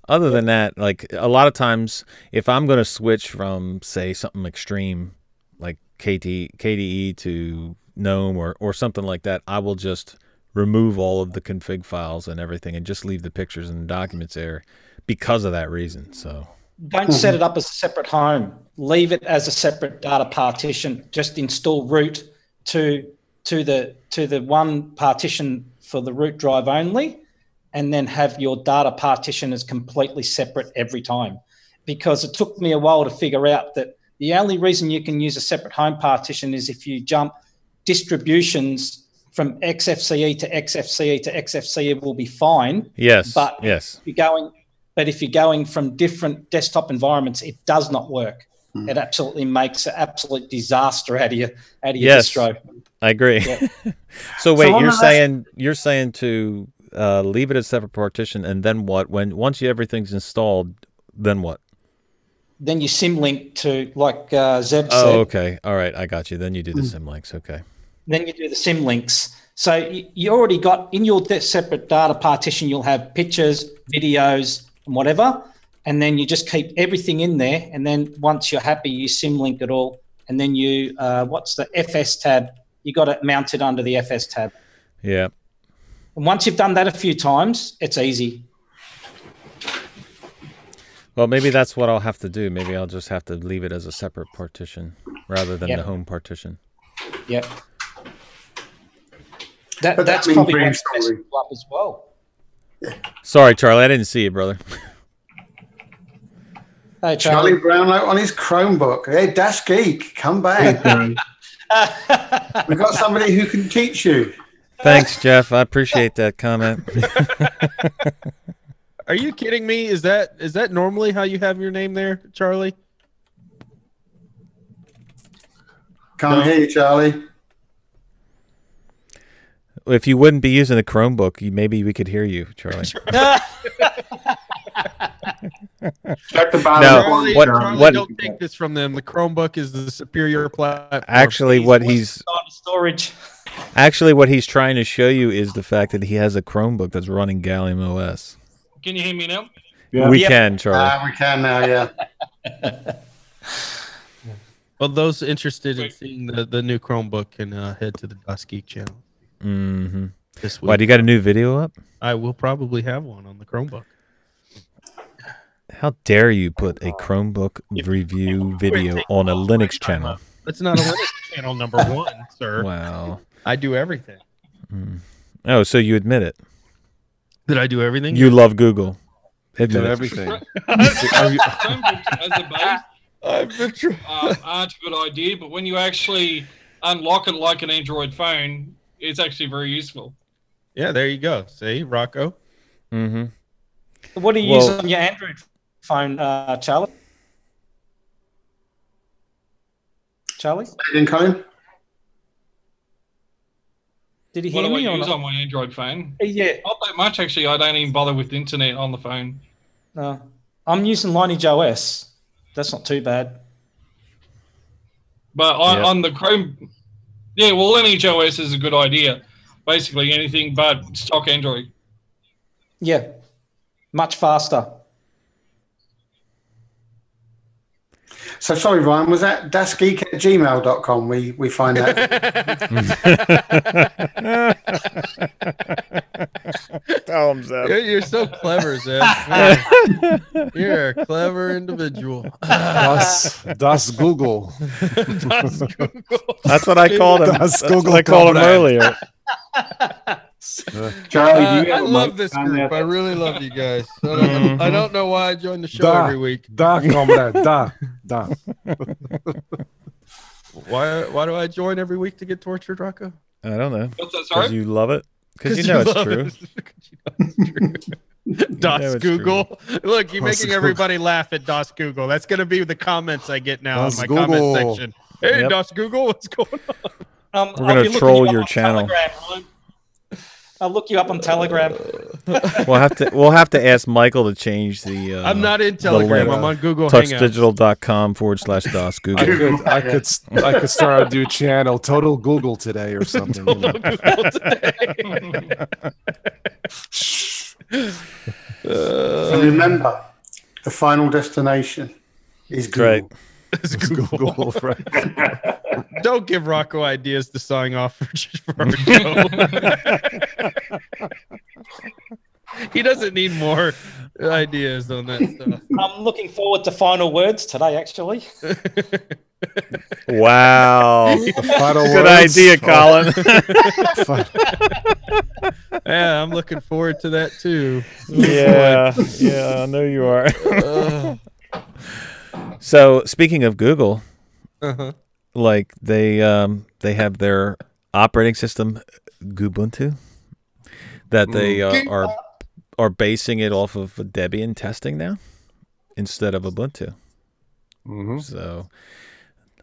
other than that, like, a lot of times, if I'm going to switch from, say, something extreme like KDE to GNOME or something like that, I will just remove all of the config files and everything and just leave the pictures and the documents there because of that reason. So
don't set it up as a separate home. Leave it as a separate data partition. Just install root to the one partition for the root drive only, and then have your data partition as completely separate every time. Because it took me a while to figure out that the only reason you can use a separate home partition is if you jump distributions from XFCE to XFCE to XFCE will be fine.
Yes.
But if you're going from different desktop environments, it does not work. It absolutely makes an absolute disaster out of your distro.
I agree. Yeah. So wait, you're saying to leave it as separate partition, and then what? Once everything's installed, then what?
Then you Symlink to, like Zeb said.
Oh, okay. All right, I got you. Then you do the Symlinks. Okay.
Then you do the Symlinks. So you already got in your separate data partition, you'll have pictures, videos, and whatever. And then you just keep everything in there. And then once you're happy, you Symlink it all. And then you, what's the FS tab? You got it mounted under the FS tab.
Yeah.
And once you've done that a few times, it's easy.
Well, maybe that's what I'll have to do. Maybe I'll just have to leave it as a separate partition rather than the home partition.
Yep. That's probably what's messed up as well.
Yeah.
Sorry, Charlie, I didn't see you, brother.
Hey,
Charlie Brownlow on his Chromebook. Hey, Dash Geek, come back. We've got somebody who can teach you.
Thanks, Jeff. I appreciate that comment.
Are you kidding me? Is that normally how you have your name there, Charlie?
Can't hear you, Charlie.
If you wouldn't be using a Chromebook, maybe we could hear you, Charlie.
Check the bottom.
Charlie, don't take this from them. The Chromebook is the superior platform.
Actually, what he's trying to show you is the fact that he has a Chromebook that's running Gallium OS.
Can you hear me now?
Yeah. We can, Charlie.
We can now, yeah.
Well, those interested in seeing the new Chromebook can head to the DOS Geek channel.
Mm-hmm.
This week.
Why, do you got a new video up?
I will probably have one on the Chromebook.
How dare you put a Chromebook review video on a Linux channel?
It's not a Linux channel, number one, sir.
Wow.
I do everything.
Oh, so you admit it.
Did I do everything?
You love Google.
Admit everything.
Chromebooks as a base aren't a good idea, but when you actually unlock it like an Android phone, it's actually very useful.
Yeah, there you go. See, Rocco?
Mm-hmm.
What do you use on your Android phone, Charlie? Charlie?
Colin?
Did he hear
what do
me
I
or
use
not?
on my Android phone?
Yeah.
Not that much, actually. I don't even bother with the internet on the phone.
No. I'm using Lineage OS. That's not too bad.
But on the Chrome... Yeah, well, Lineage OS is a good idea. Basically anything but stock Android.
Yeah. Much faster.
So sorry, Ryan, was that dasgeek@gmail.com we find that?
Thumbs up.
You're so clever, Zeb. You're a clever individual.
Das Google.
Das Google.
That's what I called him.
Das
That's what I called him earlier.
Charlie, do you
I
have a
love
mic
this
on
group.
there?
I really love you guys. I don't know why I join the show every week.
Comrade. Da.
Why do I join every week to get tortured, Rocco?
I don't know.
What's that,
Because
sorry?
you love it. Because you know it's true.
DOS Google. Look, you're
DOS
making
Google.
everybody laugh at DOS Google. That's going to be the comments I get now
DOS
in my
Google.
comment section. Hey,
Yep.
DOS Google, what's going on?
We're gonna troll your channel.
Telegram. I'll look you up on Telegram.
We'll have to ask Michael to change the.
I'm not in Telegram.
link.
I'm on Google Hangouts.
touchdigital.com/DOS Google.
I could start a new channel, Total Google today or something. You know.
And remember, the final destination is Google.
Great.
It's Google.
Right.
Don't give Rocco ideas to sign off for our show. He doesn't need more ideas on that stuff.
I'm looking forward to final words today, actually.
Wow.
Final
Good
words.
idea, Colin.
Yeah, I'm looking forward to that too.
yeah, I know you are. So, speaking of Google, like they have their operating system Ubuntu that they are basing it off of Debian testing now instead of Ubuntu. So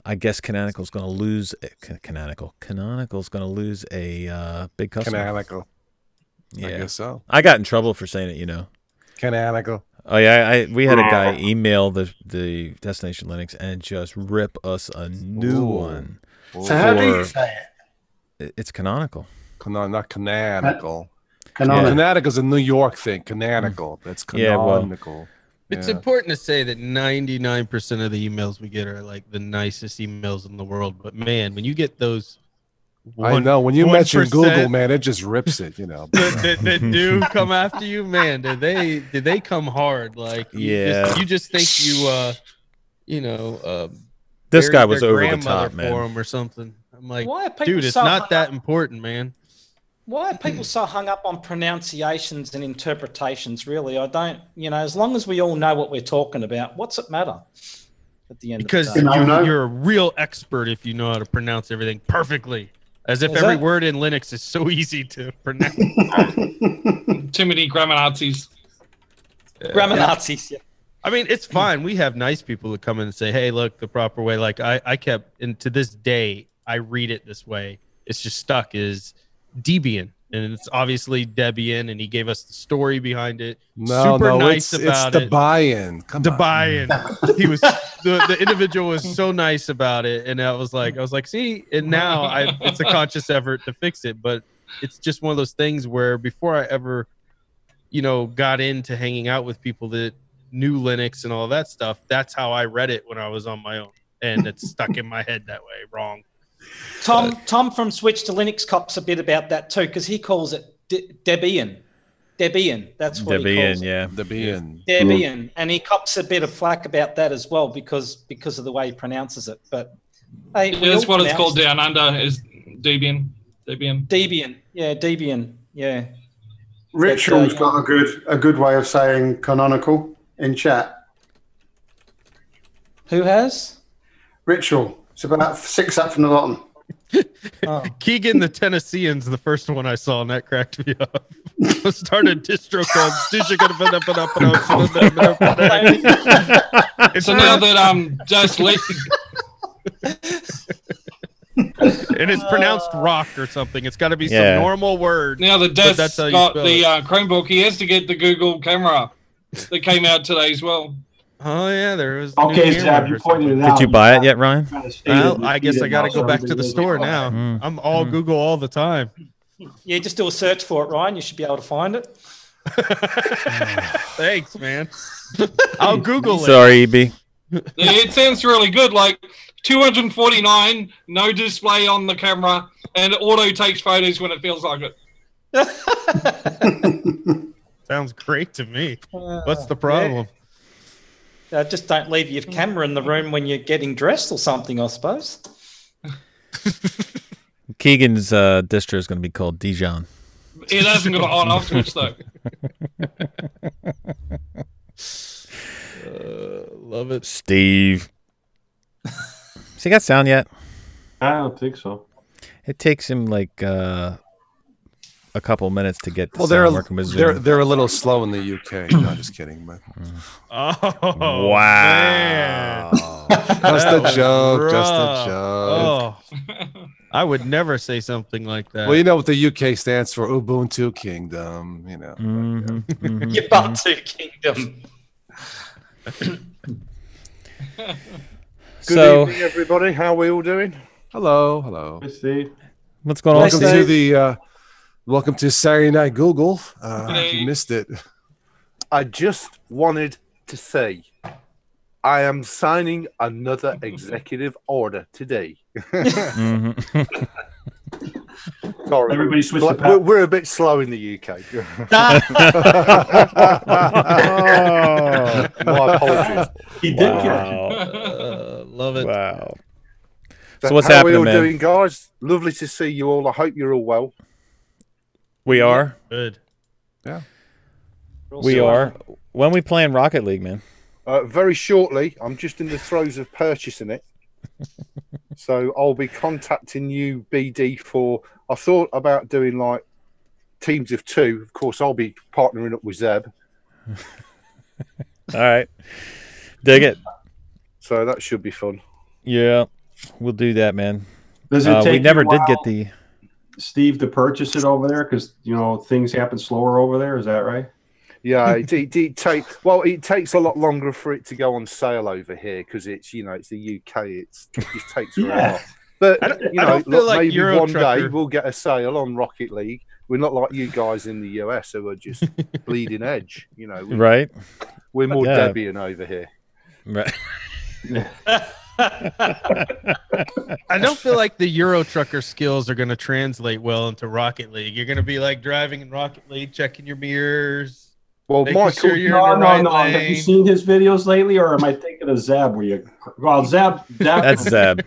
I guess Canonical's going to lose Canonical's going to lose a big customer.
Canonical.
Yeah.
I guess so.
I got in trouble for saying it, you know.
Canonical.
Oh yeah, we had a guy email the Destination Linux and just rip us a new one.
So how do you say it?
It's Canonical.
Not canonical.
Canonical.
Canonical is a New York thing. Canonical. That's canonical.
It's important to say that 99% of the emails we get are like the nicest emails in the world. But man, when you get those,
I know when you mention
1%
Google, man, it just rips it. You know.
that do come after you, man. Did they come hard? Like you just think
this guy
buried
was
their
over the
grandmother
top, man.
for him or something. I'm like,
Why are people
dude, it's
so
not
hung
that
up?
important, man.
Why are people so hung up on pronunciations and interpretations? Really, I don't. As long as we all know what we're talking about, what's it matter? At the end
Because
of the day?
you're a real expert if you know how to pronounce everything perfectly. As if
Is
every
that-
word in Linux is so easy to pronounce.
Too many grammar Nazis.
Grammar Nazis. Yeah.
I mean, it's fine. We have nice people that come in and say, hey, look, the proper way. Like I kept, and to this day, I read it this way. It's just stuck is Debian. And it's obviously Debian, and he gave us the story behind it. Super nice about
it's
it.
Debian. Come on.
Debian. He was the individual was so nice about it, and I was like, see, and now it's a conscious effort to fix it, but it's just one of those things where before I ever, got into hanging out with people that knew Linux and all that stuff, that's how I read it when I was on my own. and it's stuck in my head that way. Wrong.
Tom from Switch to Linux cops a bit about that too, because he calls it Debian. Debian, that's what he calls it.
Yeah.
Debian, and he cops a bit of flack about that as well because of the way he pronounces it. But hey,
that's what it's called down under is Debian.
Debian, yeah.
Ritual's got a good way of saying canonical in chat.
Who has?
Ritual. It's about 6 up from the bottom.
Keegan the Tennessean's the first one I saw, and that cracked me up. I started distro called
So now that just
and it's pronounced rock or something. It's got to be some normal word.
Now the Desk's got the Chromebook. He has to get the Google camera that came out today as well.
Oh yeah, there was.
Okay, Zab, you pointed it out.
Did you buy it yet, Ryan?
Well, I guess I got to go back to the store now. I'm all Google all the time.
Yeah, just do a search for it, Ryan. You should be able to find it.
Thanks, man. I'll Google it.
Sorry, EB.
It sounds really good. Like 249, no display on the camera, and it auto takes photos when it feels like it.
Sounds great to me. What's the problem?
Just don't leave your camera in the room when you're getting dressed or something, I suppose.
Keegan's distro is going to be called Dijon.
It hasn't got an on-off switch, though.
Love it.
Steve. Has he got sound yet?
I don't think so.
It takes him like a couple minutes to get.
Well, working with Zoom. They're a little slow in the UK. No, just kidding, but.
Oh
wow!
Just a joke. Just a
Oh,
joke.
I would never say something like that.
Well, you know what the UK stands for? Ubuntu Kingdom. You know.
Ubuntu Kingdom.
Good evening, everybody. How are we all doing?
Hello.
Hey, Steve.
What's going on?
Welcome to the. Welcome to Saturday Night Google. If you missed it.
I just wanted to say I am signing another executive order today. Sorry.
Everybody switch the power.
We're a bit slow in the UK. My apologies.
He did
love it.
Wow. So what's happening,
man? How are we all
man?
doing, guys? Lovely to see you all. I hope you're all well.
We are.
Good.
Yeah.
We are. When we playing Rocket League, man?
Very shortly. I'm just in the throes of purchasing it. So I'll be contacting you, BD, for... I thought about doing, like, teams of 2. Of course, I'll be partnering up with Zeb.
All right. Dig it.
So that should be fun.
Yeah. We'll do that, man.
Does it take
we never
you a while,
did get the...
Steve, to purchase it over there? Because, you know, things happen slower over there. Is that right?
Yeah, it takes a lot longer for it to go on sale over here because it's, you know, it's the UK. It just takes forever. But you know, look, maybe one day we'll get a sale on Rocket League. We're not like you guys in the US who are just bleeding edge. You know,
right?
We're more Debian over here.
Right.
I don't feel like the Euro Trucker skills are going to translate well into Rocket League. You're going to be like driving in Rocket League, checking your mirrors.
Well, Michael,
sure
no. Have you seen his videos lately, or am I thinking of Zab? Where you? Well, Zab.
That's Zab.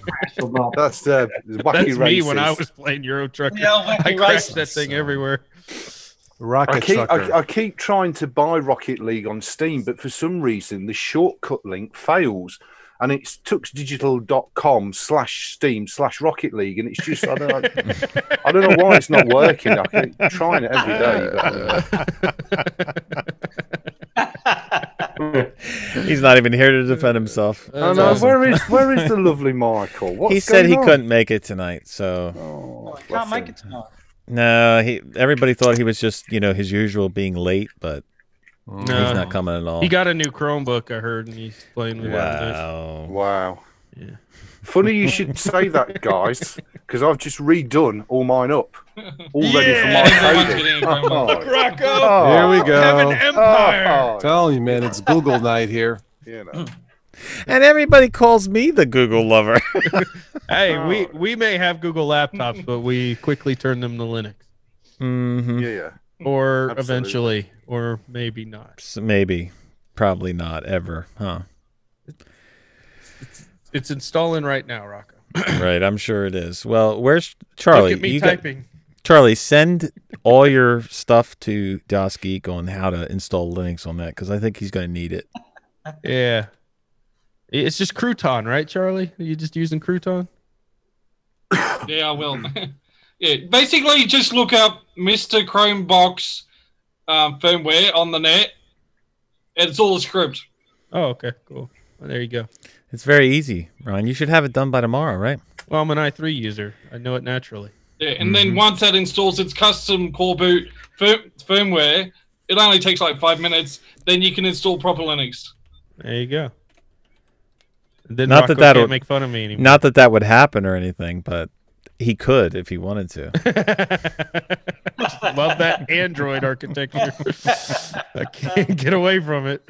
That's Zab.
That's me when I was playing Euro Trucker. I crashed that thing everywhere.
I keep trying to buy Rocket League on Steam, but for some reason the shortcut link fails. And it's tuxdigital.com/Steam/Rocket League, and it's just I don't know why it's not working. I keep trying it every
day. He's not even here to defend himself.
I know. Awesome. Where is the lovely Michael? What's
he said he couldn't make it tonight, so
he can't make it tonight.
No, everybody thought he was just his usual being late, but. No, he's not coming at all.
He got a new Chromebook, I heard, and he's playing with it.
Wow.
Yeah.
Funny you should say that, guys, because I've just redone all mine up. All ready for my coding.
Look, Rocco!
Here we go.
Have an empire!
Tell you, man, it's Google night here.
You know.
And everybody calls me the Google lover.
Hey, we may have Google laptops, but we quickly turn them to Linux.
Mm-hmm.
Yeah.
Or
Absolutely.
eventually, or maybe not.
So maybe, probably not ever, huh?
It's installing right now, Rocco.
Right, I'm sure it is. Well, where's Charlie?
Look at me typing.
Charlie, send all your stuff to DOS Geek on how to install Linux on that, because I think he's going to need it.
Yeah. It's just Crouton, right, Charlie? Are you just using Crouton?
Yeah, I will. Yeah, basically just look up Mr. Chromebox firmware on the net. And it's all a script.
Oh, okay, cool. Well, there you go.
It's very easy, Ryan. You should have it done by tomorrow, right?
Well, I'm an i3 user. I know it naturally.
Yeah, and then once that installs its custom core boot firmware, it only takes like 5 minutes. Then you can install proper Linux.
There you go. Then
Not
Rocco
that
can't make fun of me anymore.
Not that that would happen or anything, but he could if he wanted to.
Love that Android architecture. I can't get away from it.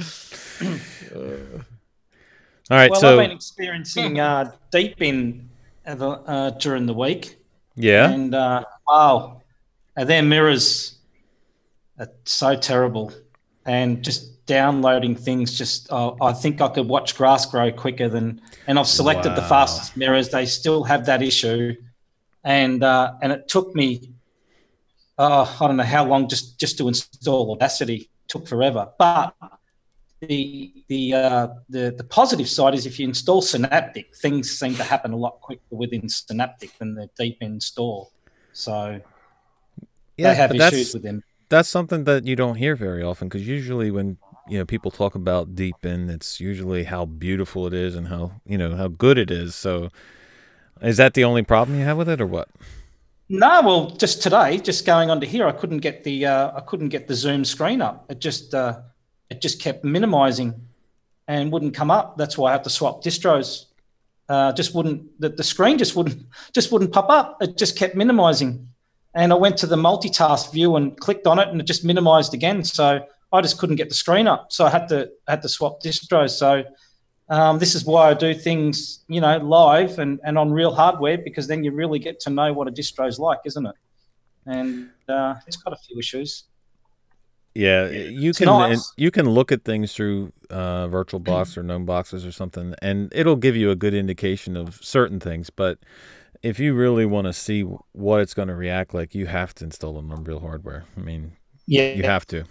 All right,
well,
so
I've been experiencing deep in during the week.
Yeah.
And wow, their mirrors are so terrible. And just downloading things, just I think I could watch grass grow quicker than. And I've selected the fastest mirrors. They still have that issue, and it took me, I don't know how long just to install Audacity. It took forever, but. The positive side is if you install Synaptic, things seem to happen a lot quicker within Synaptic than the deep install. So they have issues with them.
That's something that you don't hear very often, because usually when people talk about deep in, it's usually how beautiful it is and how how good it is. So is that the only problem you have with it, or what?
No, well, just today, just going onto here, I couldn't get the Zoom screen up. It just kept minimizing and wouldn't come up. That's why I had to swap distros. Just wouldn't, the screen just wouldn't pop up. It just kept minimizing. And I went to the multitask view and clicked on it, and it just minimized again. So I just couldn't get the screen up. So I had to swap distros. So this is why I do things, live and on real hardware, because then you really get to know what a distro's like, isn't it? And it's got a few issues.
Yeah, you can look at things through VirtualBox or GNOME boxes or something, and it'll give you a good indication of certain things. But if you really want to see what it's going to react like, you have to install them on real hardware. I mean, you have to.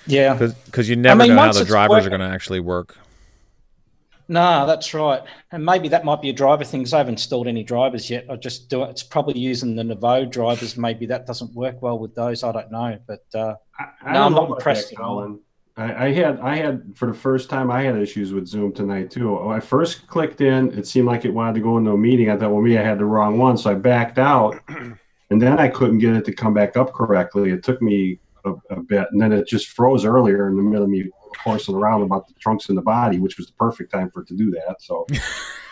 Yeah.
Because you never know how the drivers are going to actually work.
No, that's right. And maybe that might be a driver thing, because I haven't installed any drivers yet. I just do it. It's probably using the Nouveau drivers. Maybe that doesn't work well with those. I don't know. But I'm not impressed.
I had for the first time, I had issues with Zoom tonight too. When I first clicked in, it seemed like it wanted to go into a meeting. I thought, well, maybe I had the wrong one. So I backed out, and then I couldn't get it to come back up correctly. It took me a bit, and then it just froze earlier in the middle of me horsing around about the trunks in the body, which was the perfect time for it to do that. So,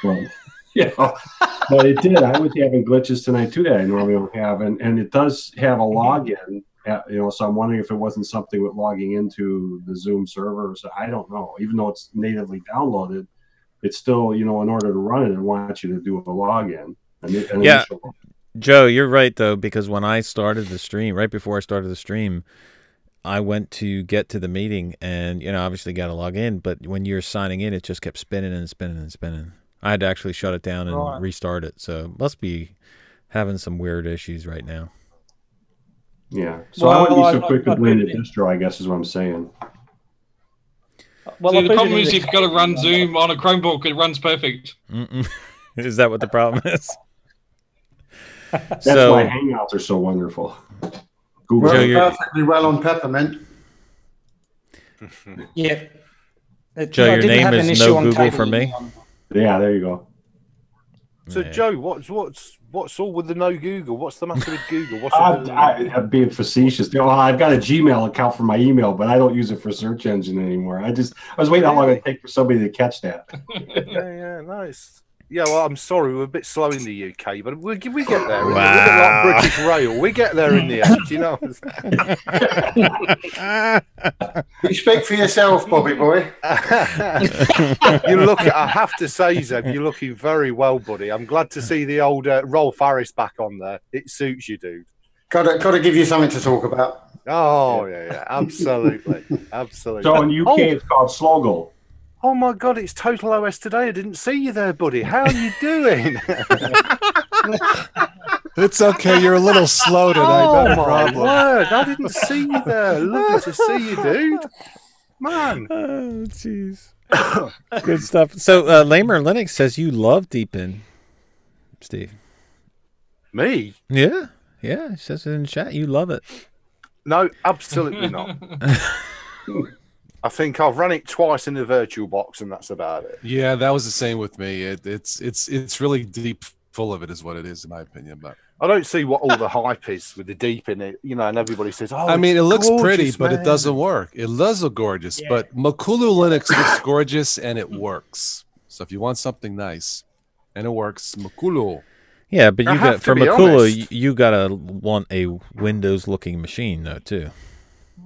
but it did. I was having glitches tonight too that I normally don't have, and it does have a login. So I'm wondering if it wasn't something with logging into the Zoom server. So I don't know. Even though it's natively downloaded, it's still, in order to run it, it wants you to do a login.
Yeah, Joe, you're right though, because when I started the stream, right before I started the stream, I went to get to the meeting, and obviously got to log in. But when you're signing in, it just kept spinning and spinning and spinning. I had to actually shut it down and restart it. So it must be having some weird issues right now.
Yeah. So I wouldn't be so quick to blame the distro, I guess, is what I'm saying.
Well, the problem is if you've got to run Zoom on a Chromebook, it runs perfect.
Is that what the problem is?
That's why Hangouts are so wonderful.
Google perfectly well on Peppermint.
Yeah.
Joe, your name is no Google for me.
Yeah, there you go.
So, Joe, what's all with the no Google? What's the matter with Google?
I'm being facetious. Well, I've got a Gmail account for my email, but I don't use it for search engine anymore. I was waiting how long it'd take for somebody to catch that.
Yeah, nice. Yeah, well, I'm sorry, we're a bit slow in the UK, but we get there. Wow. We're a bit like British Rail. We get there in the end, you know.
You speak for yourself, Bobby boy.
I have to say, Zeb, you're looking very well, buddy. I'm glad to see the old Rolf Harris back on there. It suits you, dude.
Got to give you something to talk about.
Oh, yeah, absolutely. Absolutely.
So in UK, it's called Sloggle.
Oh my God, it's Total OS today. I didn't see you there, buddy. How are you doing?
It's okay. You're a little slow tonight.
Oh my word. I didn't see you there. Lovely to see you, dude. Man.
Oh, jeez. Good stuff. So, Lamer Linux says you love Deepin, Steve.
Me?
Yeah. Yeah. It says it in chat. You love it.
No, absolutely not. I think I've run it twice in the virtual box, and that's about it.
Yeah, that was the same with me. It's really deep, full of it, is what it is, in my opinion. But
I don't see what all the hype is with the deep in it, you know. And everybody says, "Oh,
I mean, it looks pretty,
gorgeous,
but
man."
it doesn't work. It does look gorgeous, but Makulu Linux looks gorgeous and it works. So if you want something nice and it works, Makulu.
Yeah, but you got for Makulu, you gotta want a Windows-looking machine, though, too.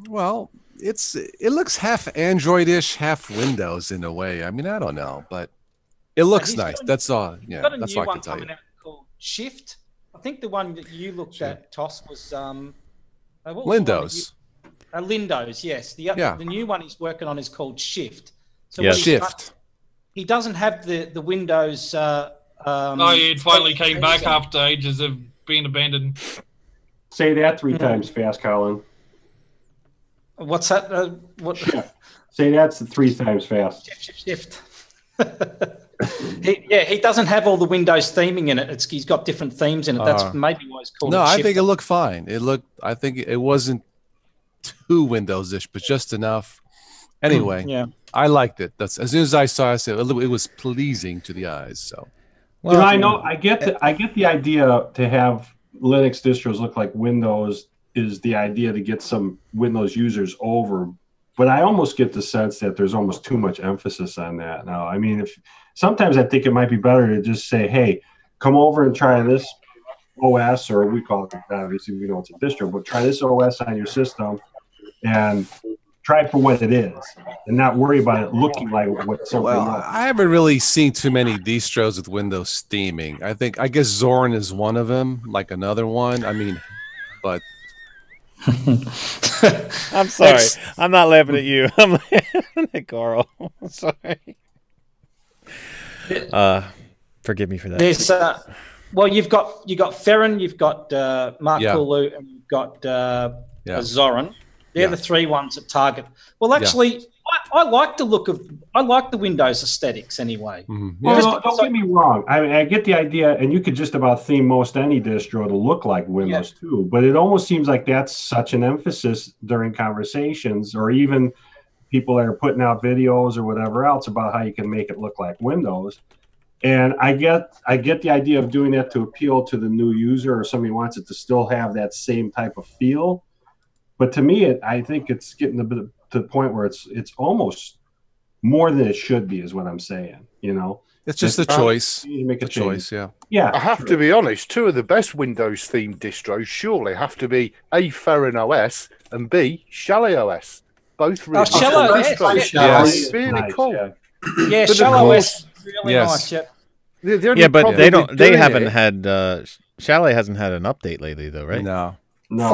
Well. It looks half Android-ish, half Windows in a way. I mean, I don't know, but it looks nice. That's all. Yeah, that's all I can tell you.
Called Shift. I think the one that you looked at, Toss, was
Windows.
Windows, yes. The new one he's working on is called Shift. So
Shift.
He doesn't have the Windows.
It finally came back after ages of being abandoned.
Say that 3 times fast, Colin.
What's that? What?
Shift. Say that's 3 times fast.
Shift. He doesn't have all the Windows theming in it. He's got different themes in it. That's maybe why it's called.
No, I think it looked fine. I think it wasn't too Windows-ish, but just enough. Anyway, I liked it. That's as soon as I saw it, it was pleasing to the eyes. So,
well, I get the idea to have Linux distros look like Windows. Is the idea to get some Windows users over, but I almost get the sense that there's almost too much emphasis on that now. I mean, sometimes I think it might be better to just say, hey, come over and try this OS, or we call it, obviously we know it's a distro, but try this OS on your system and try it for what it is and not worry about it looking like what something else.
I haven't really seen too many distros with Windows theming. I guess Zorin is one of them, like another one. I mean, but
I'm sorry. I'm not laughing at you. I'm laughing at Carl. Sorry. Forgive me for that.
There's well, you've got Ferrin, you've got Mark Kulu, and you've got Zorin. They're the 3 ones that target. Well, actually, I like the look of. I like the Windows aesthetics anyway.
Mm-hmm. Well, don't get me wrong. I get the idea, and you could just about theme most any distro to look like Windows too. But it almost seems like that's such an emphasis during conversations, or even people that are putting out videos or whatever else about how you can make it look like Windows. And I get the idea of doing that to appeal to the new user or somebody who wants it to still have that same type of feel. But to me, I think it's getting a bit to the point where it's almost more than it should be, is what I'm saying. You know,
it's just a choice.
You make a
choice, yeah.
I have to be honest. 2 of the best Windows themed distros surely have to be A, Ferrin OS, and B, Chalet OS. Both really
really cool. Yeah, Chalet OS really nice.
But they haven't had. Chalet hasn't had an update lately, though, right?
No,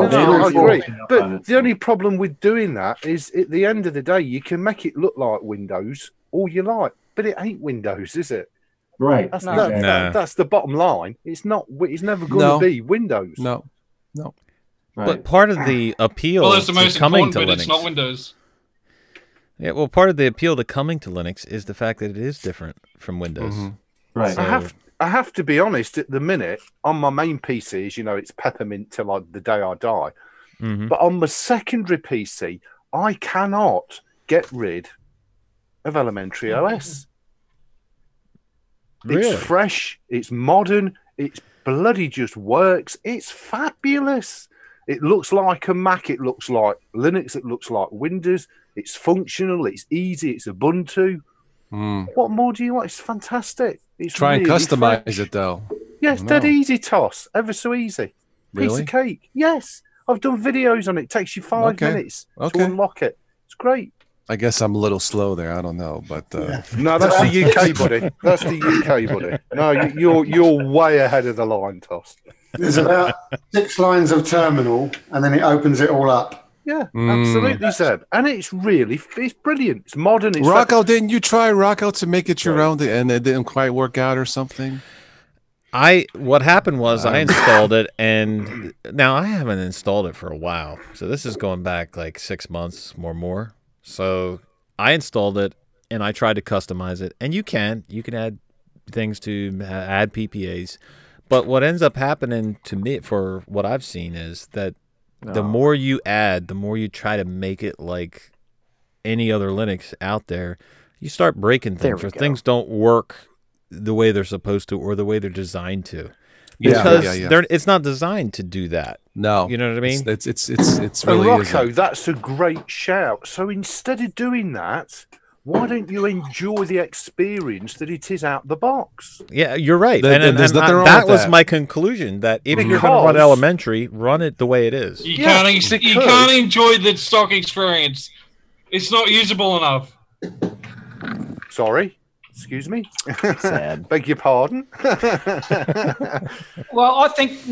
I agree. But the only problem with doing that is, at the end of the day, you can make it look like Windows all you like, but it ain't Windows, is it?
Right.
That's the bottom line. It's not. It's never going to be Windows.
No.
Right. But part of the appeal
that's the most
to coming to
Linux,
Linux,
it's not Windows.
Yeah, well, part of the appeal to coming to Linux is the fact that it is different from Windows.
Mm-hmm.
Right.
So, I have to be honest, at the minute, on my main PCs, it's peppermint till the day I die.
Mm-hmm.
But on my secondary PC, I cannot get rid of Elementary OS.
Really?
It's fresh, it's modern, it's bloody just works. It's fabulous. It looks like a Mac, it looks like Linux, it looks like Windows. It's functional, it's easy, it's Ubuntu. What more do you want? It's fantastic. It's
Try and
really
customize
fresh.
it though.
Yes, dead easy, Toss. Ever so easy. Piece
Really?
of cake. Yes, I've done videos on it. It takes you 5 minutes to unlock it. It's great.
I guess I'm a little slow there. I don't know, but
no, that's the UK, buddy. That's the UK, buddy. No, you're way ahead of the line, Toss.
There's about 6 lines of terminal, and then it opens it all up.
Yeah, absolutely, Zeb. And it's brilliant. It's modern. It's
Rocco, didn't you try Rocco to make it your own, and it didn't quite work out or something?
What happened was I installed it, and now I haven't installed it for a while. So this is going back like 6 months or more. So I installed it, and I tried to customize it, and you can add things to add PPAs. But what ends up happening to me, for what I've seen, is that the more you add, the more you try to make it like any other Linux out there, you start breaking things, or things don't work the way they're supposed to, or the way they're designed to. Because it's not designed to do that.
No,
you know what I mean.
It's really
Rocco. That's a great shout. So instead of doing that, why don't you enjoy the experience that it is out the box?
Yeah, you're right.
And
that was my conclusion, that if you're going to run elementary, run it the way it is.
You can't enjoy the stock experience. It's not usable enough.
Sorry. Excuse me?
Sad.
Beg your pardon?
Well, I think...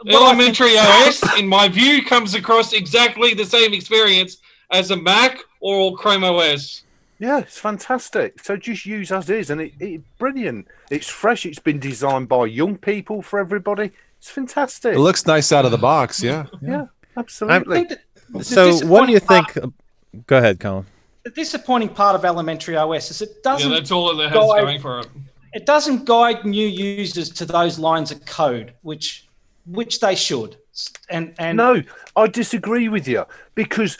Elementary OS, in my view, comes across exactly the same experience as a Mac or Chrome OS.
Yeah, it's fantastic. So just use as is, and it's brilliant. It's fresh. It's been designed by young people for everybody. It's fantastic.
It looks nice out of the box, yeah.
Yeah, absolutely.
So what do you think... Go ahead, Colin.
The disappointing part of elementary OS is it doesn't...
Yeah, that's all it has going for it.
It doesn't guide new users to those lines of code, which they should. And
no, I disagree with you, because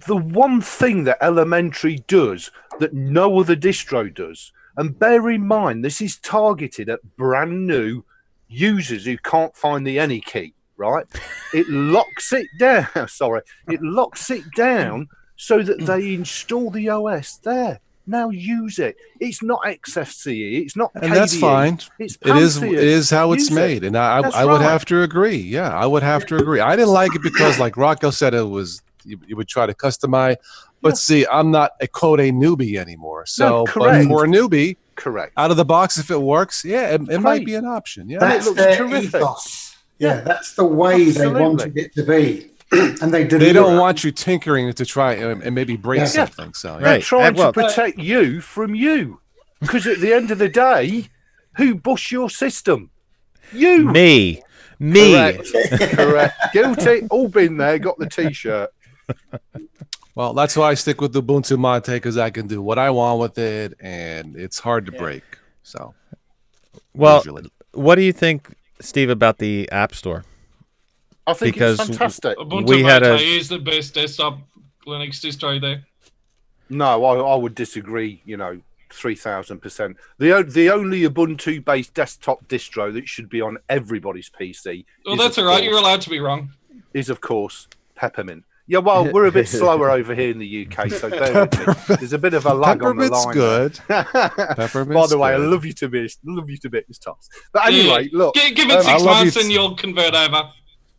the one thing that elementary does that no other distro does, and bear in mind this is targeted at brand new users who can't find the any key, right? It locks it down. Sorry, it locks it down so that they install the OS there. Now use it. It's not XFCE. It's not KDE.
And that's fine.
It's
it is how it's made. And I would have to agree. Yeah, I would have to agree. I didn't like it because, like Rocco said, it was you would try to customize. But see, I'm not a code a newbie anymore. So but for a newbie, out of the box, if it works, it might be an option. Yeah,
that's
it looks terrific.
Ethos. Yeah, that's the way they wanted it to be. And they
don't want you tinkering to try and maybe break something. So
they're trying to protect you from you, because at the end of the day, who busts your system? You,
me.
Correct. Guilty. All been there. Got the T-shirt.
Well, that's why I stick with the Ubuntu Mate, because I can do what I want with it, and it's hard to break. So,
well, what do you think, Steve, about the App Store?
I think it's fantastic.
Ubuntu Mate is the best desktop Linux distro there.
No, I would disagree. 3,000%. The only Ubuntu-based desktop distro that should be on everybody's PC.
Well, that's all right. You're allowed to be wrong.
Is of course Peppermint. Yeah, well, we're a bit slower over here in the UK, so bear with me. There's a bit of a lag on the line.
Good.
Peppermint's By the way, I love you to bits. Toss. But anyway, look.
Give it 6 months and you'll convert over.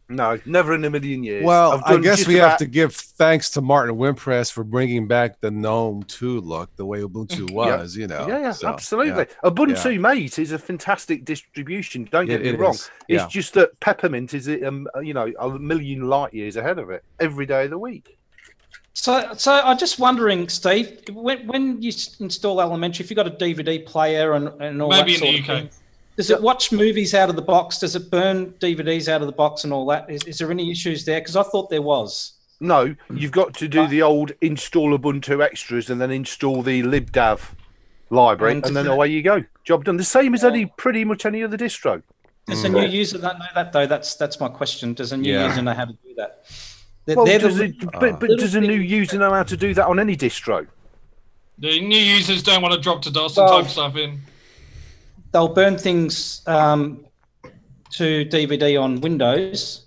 No, never in a million years.
Well, I guess we have to give thanks to Martin Wimpress for bringing back the GNOME 2 look, the way Ubuntu was,
Yeah, absolutely. Ubuntu Mate is a fantastic distribution. Don't get me wrong. It's just that Peppermint is, a million light years ahead of it every day of the week.
So I'm just wondering, Steve, when you install elementary, if you've got a DVD player and all
maybe
that sort
in the UK.
of thing, does it watch movies out of the box? Does it burn DVDs out of the box and all that? Is there any issues there? Because I thought there was.
No, you've got to do the old install Ubuntu extras and then install the libdav library, and then away you go. Job done. The same as pretty much any other distro.
Does a new user not know that, though? That's my question. Does a new user know how to do that?
Does a new user know how to do that on any distro?
The new users don't want to drop to DOS and type stuff in.
They'll burn things to DVD on Windows.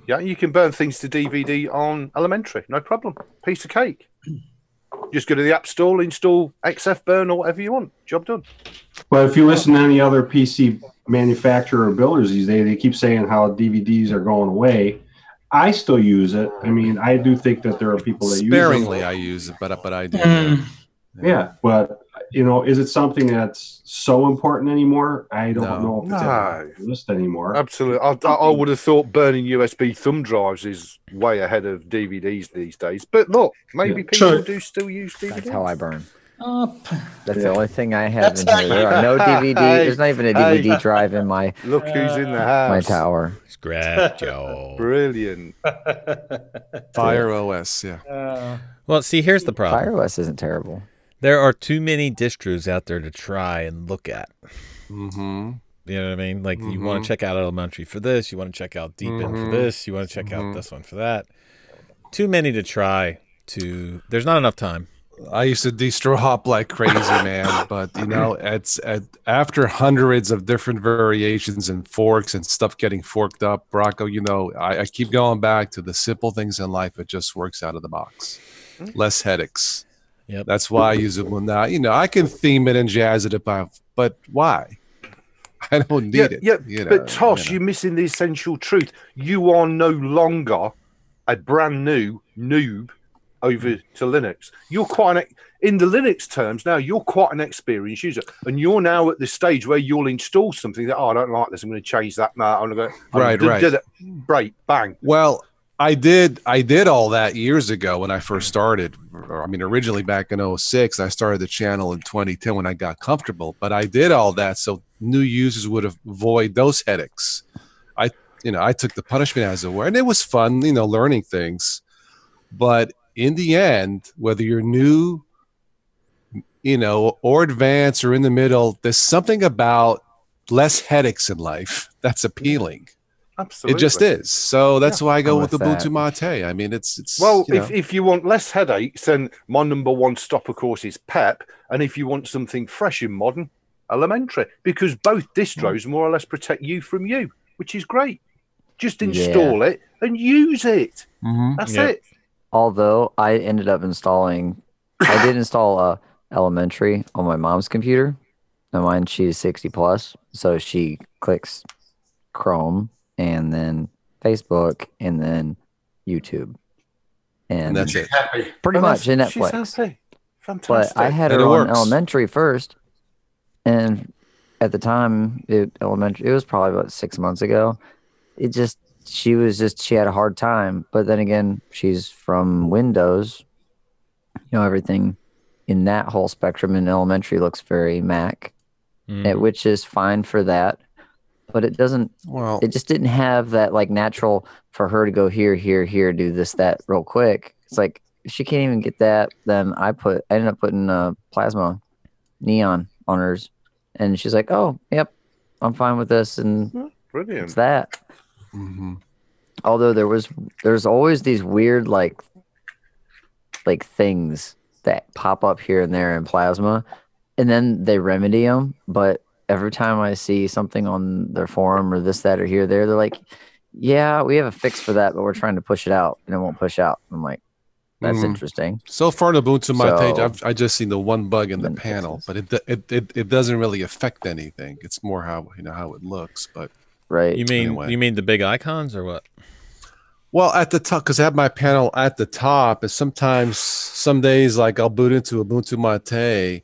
Yeah, you can burn things to DVD on elementary. No problem. Piece of cake. Just go to the App Store, install XFburn or whatever you want. Job done.
Well, if you listen to any other PC manufacturer or builders these days, they keep saying how DVDs are going away. I still use it. I mean, I do think that there are people that
sparingly
use it.
I use it, but I do.
Yeah, but is it something that's so important anymore? I don't know if it's on the list anymore.
Absolutely. I would have thought burning USB thumb drives is way ahead of DVDs these days. But look, maybe people do still use DVDs.
That's how I burn. That's the only thing I have in here. There are no DVD. There's not even a DVD drive in my.
Look who's in the house.
My tower.
Scratch, Joe.
Brilliant.
Fire OS, yeah.
Well, see, here's the problem.
Fire OS isn't terrible.
There are too many distros out there to try and look at.
Mm-hmm.
You know what I mean? Like, you want to check out Elementary for this. You want to check out Deepin for this. You want to check out this one for that. Too many to try to. There's not enough time.
I used to distro hop like crazy, man. But after hundreds of different variations and forks and stuff getting forked up, Rocco, I keep going back to the simple things in life. It just works out of the box. Less headaches.
Yep.
That's why I use it now. I can theme it and jazz it but why? I don't need it.
Yeah, but Tosh, you're missing the essential truth. You are no longer a brand new noob over to Linux. You're in the Linux terms now, you're quite an experienced user. And you're now at the stage where you'll install something that, I don't like this, I'm going to change that now. I'm going to break, bang.
Well, I did all that years ago when I first started. I mean, originally back in 2006, I started the channel in 2010 when I got comfortable. But I did all that so new users would avoid those headaches. I took the punishment as it were, and it was fun, learning things. But in the end, whether you're new, or advanced or in the middle, there's something about less headaches in life that's appealing.
Absolutely.
It just is. So that's why I go with Ubuntu Mate. I mean, it's
well, if you want less headaches, then my number one stop, of course, is Pep. And if you want something fresh and modern, Elementary, because both distros more or less protect you from you, which is great. Just install it and use it. That's it.
Although I ended up I did install Elementary on my mom's computer. And mine, she's 60 plus, so she clicks Chrome and then Facebook and then YouTube, and
that's it.
Pretty much in Netflix.
Fantastic.
But I had her on Elementary first, and at the time, it was probably about 6 months ago. She had a hard time. But then again, she's from Windows. Everything in that whole spectrum in Elementary looks very Mac, which is fine for that. But it doesn't. Well, it just didn't have that natural for her to go here, do this, that real quick. It's like she can't even get that. Then I ended up putting plasma neon on hers, and she's like, "Oh, yep, I'm fine with this." And
brilliant.
It's that. Although there's always these weird like things that pop up here and there in plasma, and then they remedy them, but every time I see something on their forum or this, that, or here, there, they're like, yeah, we have a fix for that, but we're trying to push it out, and it won't push out. I'm like, that's interesting.
So far in Ubuntu Mate, I just seen the one bug in the panel, but it doesn't really affect anything. It's more how it looks. But
right,
you mean the big icons or what?
Well, at the top, because I have my panel at the top, and sometimes some days I'll boot into Ubuntu Mate.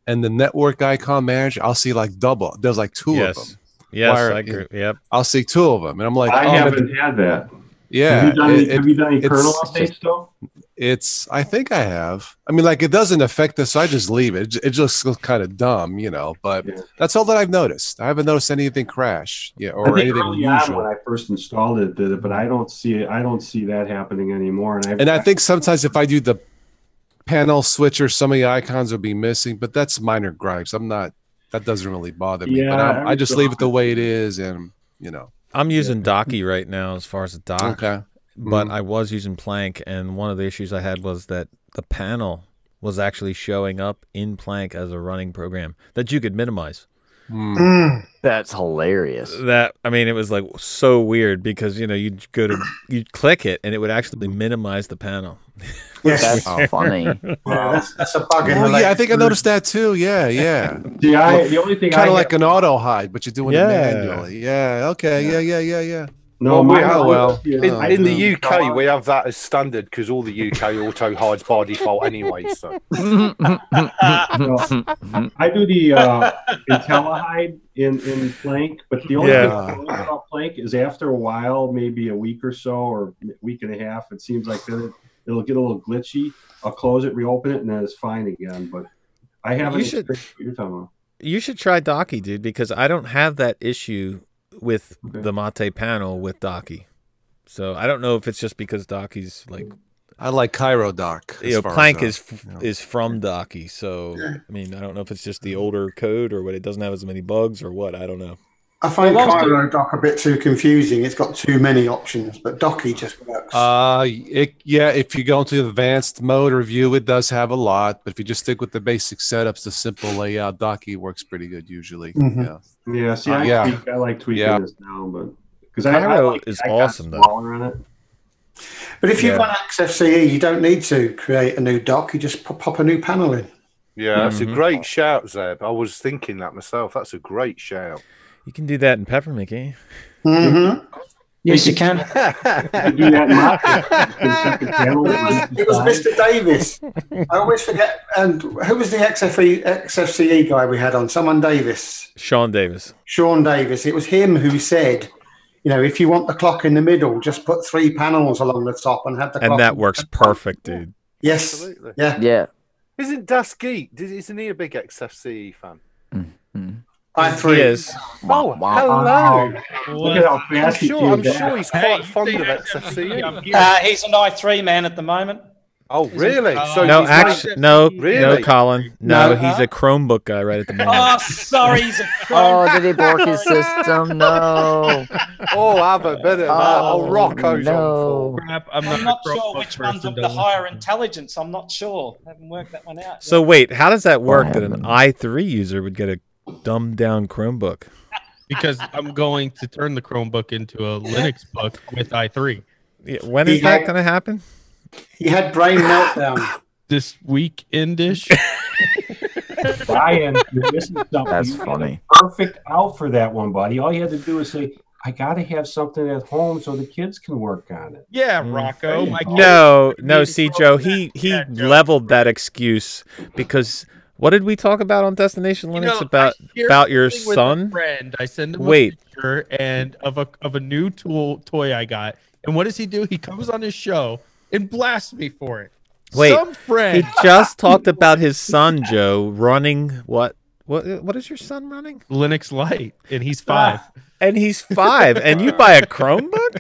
And the network icon manager, I'll see double. There's two of them.
Yes, I agree. Yep.
I'll see two of them, and I'm like,
I haven't had that.
Yeah.
Have you done any kernel updates though?
I think I have. I mean, it doesn't affect this, so I just leave it. It just looks kind of dumb, But that's all that I've noticed. I haven't noticed anything crash, or anything unusual.
When I first installed it, did it, but I don't see that happening anymore.
And I think sometimes if I do the panel switcher, some of the icons will be missing, but that's minor gripes. That doesn't really bother me. But I just leave it the way it is, and
I'm using Docky right now as far as a dock. Okay. But I was using Plank, and one of the issues I had was that the panel was actually showing up in Plank as a running program that you could minimize.
That's hilarious.
I mean, it was like so weird because you'd click it and it would actually minimize the panel.
Yes, that's funny.
That's a bug in
the I think I noticed that too. Yeah.
The only thing
kind of like an auto hide, but you're doing it manually. Yeah. Okay. Yeah.
No, in the UK we have that as standard because all the UK auto hides by default anyway. So
I do the IntelliHide in Plank, but the only thing about Plank is after a while, maybe a week or so or a week and a half, it seems like it'll get a little glitchy. I'll close it, reopen it, and then it's fine again. But I haven't.
You should try Docky, dude, because I don't have that issue with the Mate panel with Docky. So I don't know if it's just because Docky's like
I like Cairo Dock.
Plank is from Docky, so I mean I don't know if it's just the older code or what, it doesn't have as many bugs or what, I don't know.
I find Cairo Dock a bit too confusing. It's got too many options, but Docky just works.
If you go into advanced mode or view, it does have a lot, but if you just stick with the basic setups, the simple layout, Docky works pretty good usually.
Yeah, see, I like tweaking this now, but because
Cairo is awesome though.
On it.
But if you run XFCE, you don't need to create a new dock. You just pop a new panel in.
Yeah, that's a great shout, Zeb. I was thinking that myself. That's a great shout.
You can do that in Peppermint, can't
you?
Yes, you can.
Do that
it was Mr. Davis. I always forget. And who was the XFCE guy we had on? Someone Davis.
Sean Davis.
Sean Davis. It was him who said, if you want the clock in the middle, just put 3 panels along the top and have the clock.
And that works perfect, dude.
Yes.
Absolutely.
Yeah.
Isn't Das Geek? Isn't he a big XFCE fan?
i3
is.
Oh, hello.
Look at how fast
I'm sure he's quite fond of XFCE.
He's an i3 man at the moment.
Oh, really? So
no, Colin. No, he's a Chromebook guy right at the moment.
Oh, sorry, he's a Chromebook.
Oh, did he bork his system? No.
Have a bit of that. Rocco's on for.
I'm not sure which one's of the higher intelligence. I'm not sure. I haven't worked that one out.
So wait, how does that work that an i3 user would get a dumbed down Chromebook?
Because I'm going to turn the Chromebook into a Linux book with i3.
Yeah, when is that going to happen?
He had brain meltdown
this weekend-ish.
Brian, you're missing something.
That's funny.
Perfect out for that one, buddy. All you had to do is say, I got to have something at home so the kids can work on it.
Yeah, Rocco.
No, see, Joe, he leveled that excuse because what did we talk about on Destination Linux about your son?
Friend, I send him a picture and of a new toy I got, and what does he do? He comes on his show and blasts me for it.
Wait,
some friend.
He just talked about his son, Joe, running what is your son running?
Linux Lite, and he's 5.
And he's 5, and you buy a Chromebook?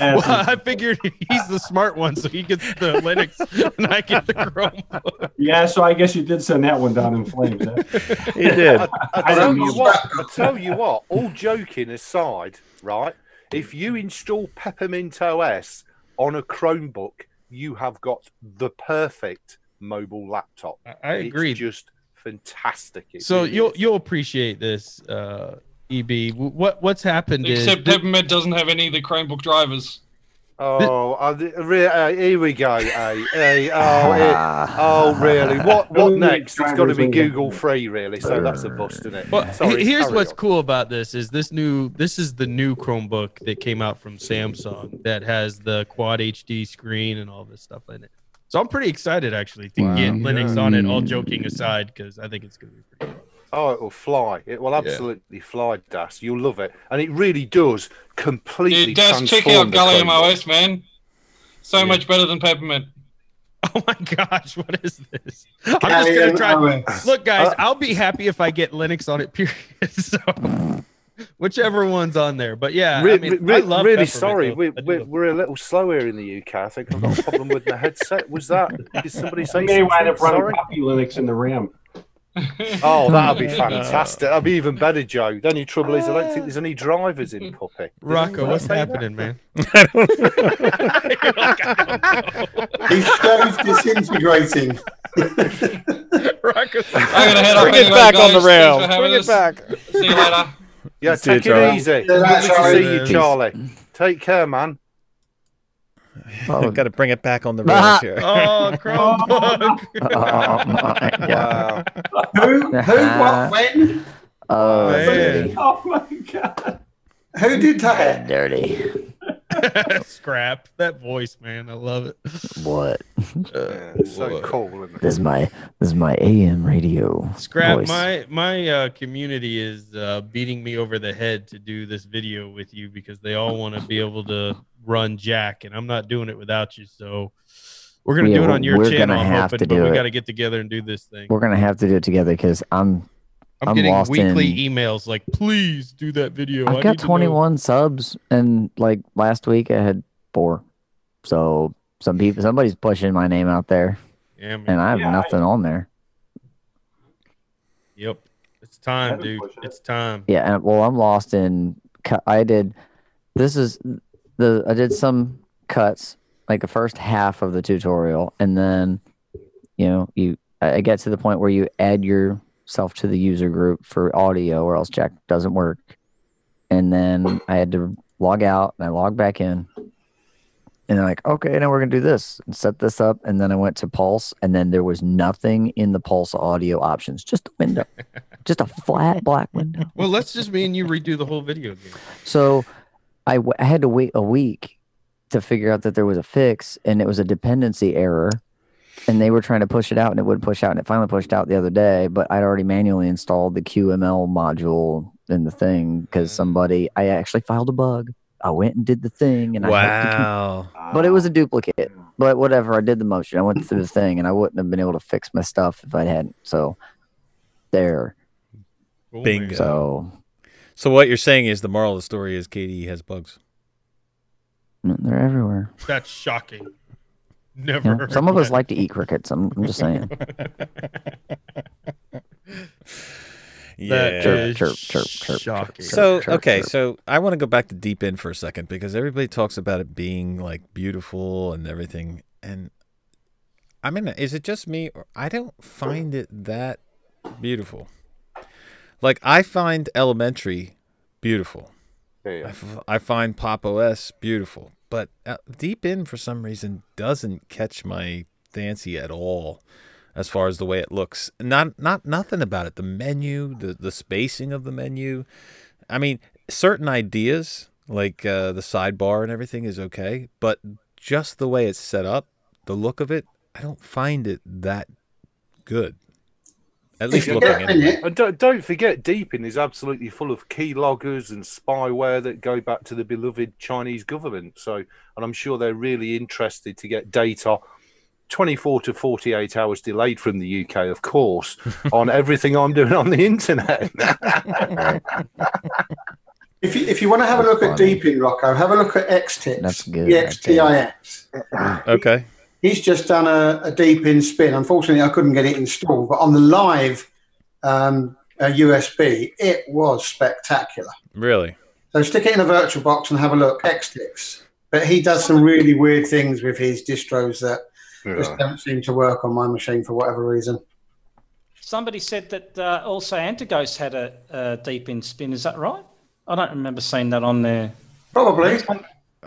Well, I figured he's the smart one, so he gets the Linux, and I get the Chromebook.
Yeah, so I guess you did send that one down in flames.
He did.
I tell you what, all joking aside, right? If you install Peppermint OS on a Chromebook, you have got the perfect mobile laptop.
I agree.
It's just fantastic.
So you'll appreciate this, EB. What's happened
Except Peppermint doesn't have any of the Chromebook drivers.
Here we go. Really? What next? It's got to be Google free, really. So that's a bust, isn't it?
Well, here's what's cool about this is this is the new Chromebook that came out from Samsung that has the quad HD screen and all this stuff in it. So I'm pretty excited actually to get Linux on it. All joking aside, because I think it's going to be pretty cool.
Oh, it will fly. It will absolutely fly, Das. You'll love it. And it really does completely transform.
Check out Gallium OS, man. So much better than Peppermint.
Oh my gosh, what is this? I'm just going to try. Look, guys, I'll be happy if I get Linux on it, period. So whichever one's on there. But yeah, I love
really sorry. We're a little slow here in the UK. I think I've got a problem with the headset. Did somebody say something?
They wind up running Puppy Linux in the RAM.
Oh, that'd be fantastic. That'd be even better, Joe. The only trouble is I don't think there's any drivers in Puppy.
Rocco, what's happening, man?
He shows disintegrating.
I'm gonna head
Bring it back on the rail. Bring it back.
See you later.
Yeah, take it easy. Good to see you, Charlie. Take care, man.
I've got to bring it back on the rails here.
Oh, Chromebook.
Oh my god.
Who, what, when?
Oh,
man.
Oh my god.
Who did that?
Dirty.
Scrap that voice, man. I love it.
What?
So cool, isn't it?
This is my AM radio.
Scrap.
Voice.
My community is beating me over the head to do this video with you because they all want to be able to run Jack, and I'm not doing it without you. So we're gonna do it on your channel. I'm hoping, but we got to get together and do this thing.
We're gonna have to do it together because I'm
getting
lost
weekly emails like, please do that video.
I've got 21 subs, and like last week I had 4. So somebody's pushing my name out there,
yeah, man.
and I have nothing on there.
Yep, it's time, dude. It's time.
Yeah, and well, I'm lost in. I did some cuts, like the first half of the tutorial, and then I get to the point where you add yourself to the user group for audio, or else Jack doesn't work. And then I had to log out, and I logged back in, and they're like, okay, now we're gonna do this and set this up. And then I went to Pulse, and then there was nothing in the Pulse audio options, just a window, just a flat black window.
Well, let's just me and you redo the whole video again.
So I had to wait a week to figure out that there was a fix, and it was a dependency error, and they were trying to push it out, and it wouldn't push out, and it finally pushed out the other day, but I'd already manually installed the QML module in the thing because I actually filed a bug. I went and did the thing, and but it was a duplicate. But whatever, I did the motion. I went through the thing, and I wouldn't have been able to fix my stuff if I hadn't. So there.
Bingo. So what you're saying is the moral of the story is Katie has bugs.
They're everywhere.
That's shocking. Never.
Yeah, some of us like to eat crickets. I'm just saying.
Yeah.
Chirp.
Shocking.
So so I want to go back to Deep In for a second because everybody talks about it being like beautiful and everything, and I mean, is it just me, or I don't find it that beautiful? Like, I find Elementary beautiful.
Yeah.
I find Pop OS beautiful, but Deep In for some reason doesn't catch my fancy at all. As far as the way it looks, nothing about it. The menu, the spacing of the menu. I mean, certain ideas like the sidebar and everything is okay, but just the way it's set up, the look of it, I don't find it that good. At least looking at it.
And don't forget, Deep In is absolutely full of keyloggers and spyware that go back to the beloved Chinese government. So, and I'm sure they're really interested to get data 24 to 48 hours delayed from the UK, of course, on everything I'm doing on the internet.
If you want to have a look at Deep In, Rocco, have a look at XTix. That's good. EXTIX.
Okay.
He's just done a Deep In spin. Unfortunately, I couldn't get it installed, but on the live USB, it was spectacular.
Really?
So stick it in a virtual box and have a look. XTix. But he does some really weird things with his distros that just don't seem to work on my machine for whatever reason.
Somebody said that also Antighost had a Deep In spin. Is that right? I don't remember seeing that on there.
Probably.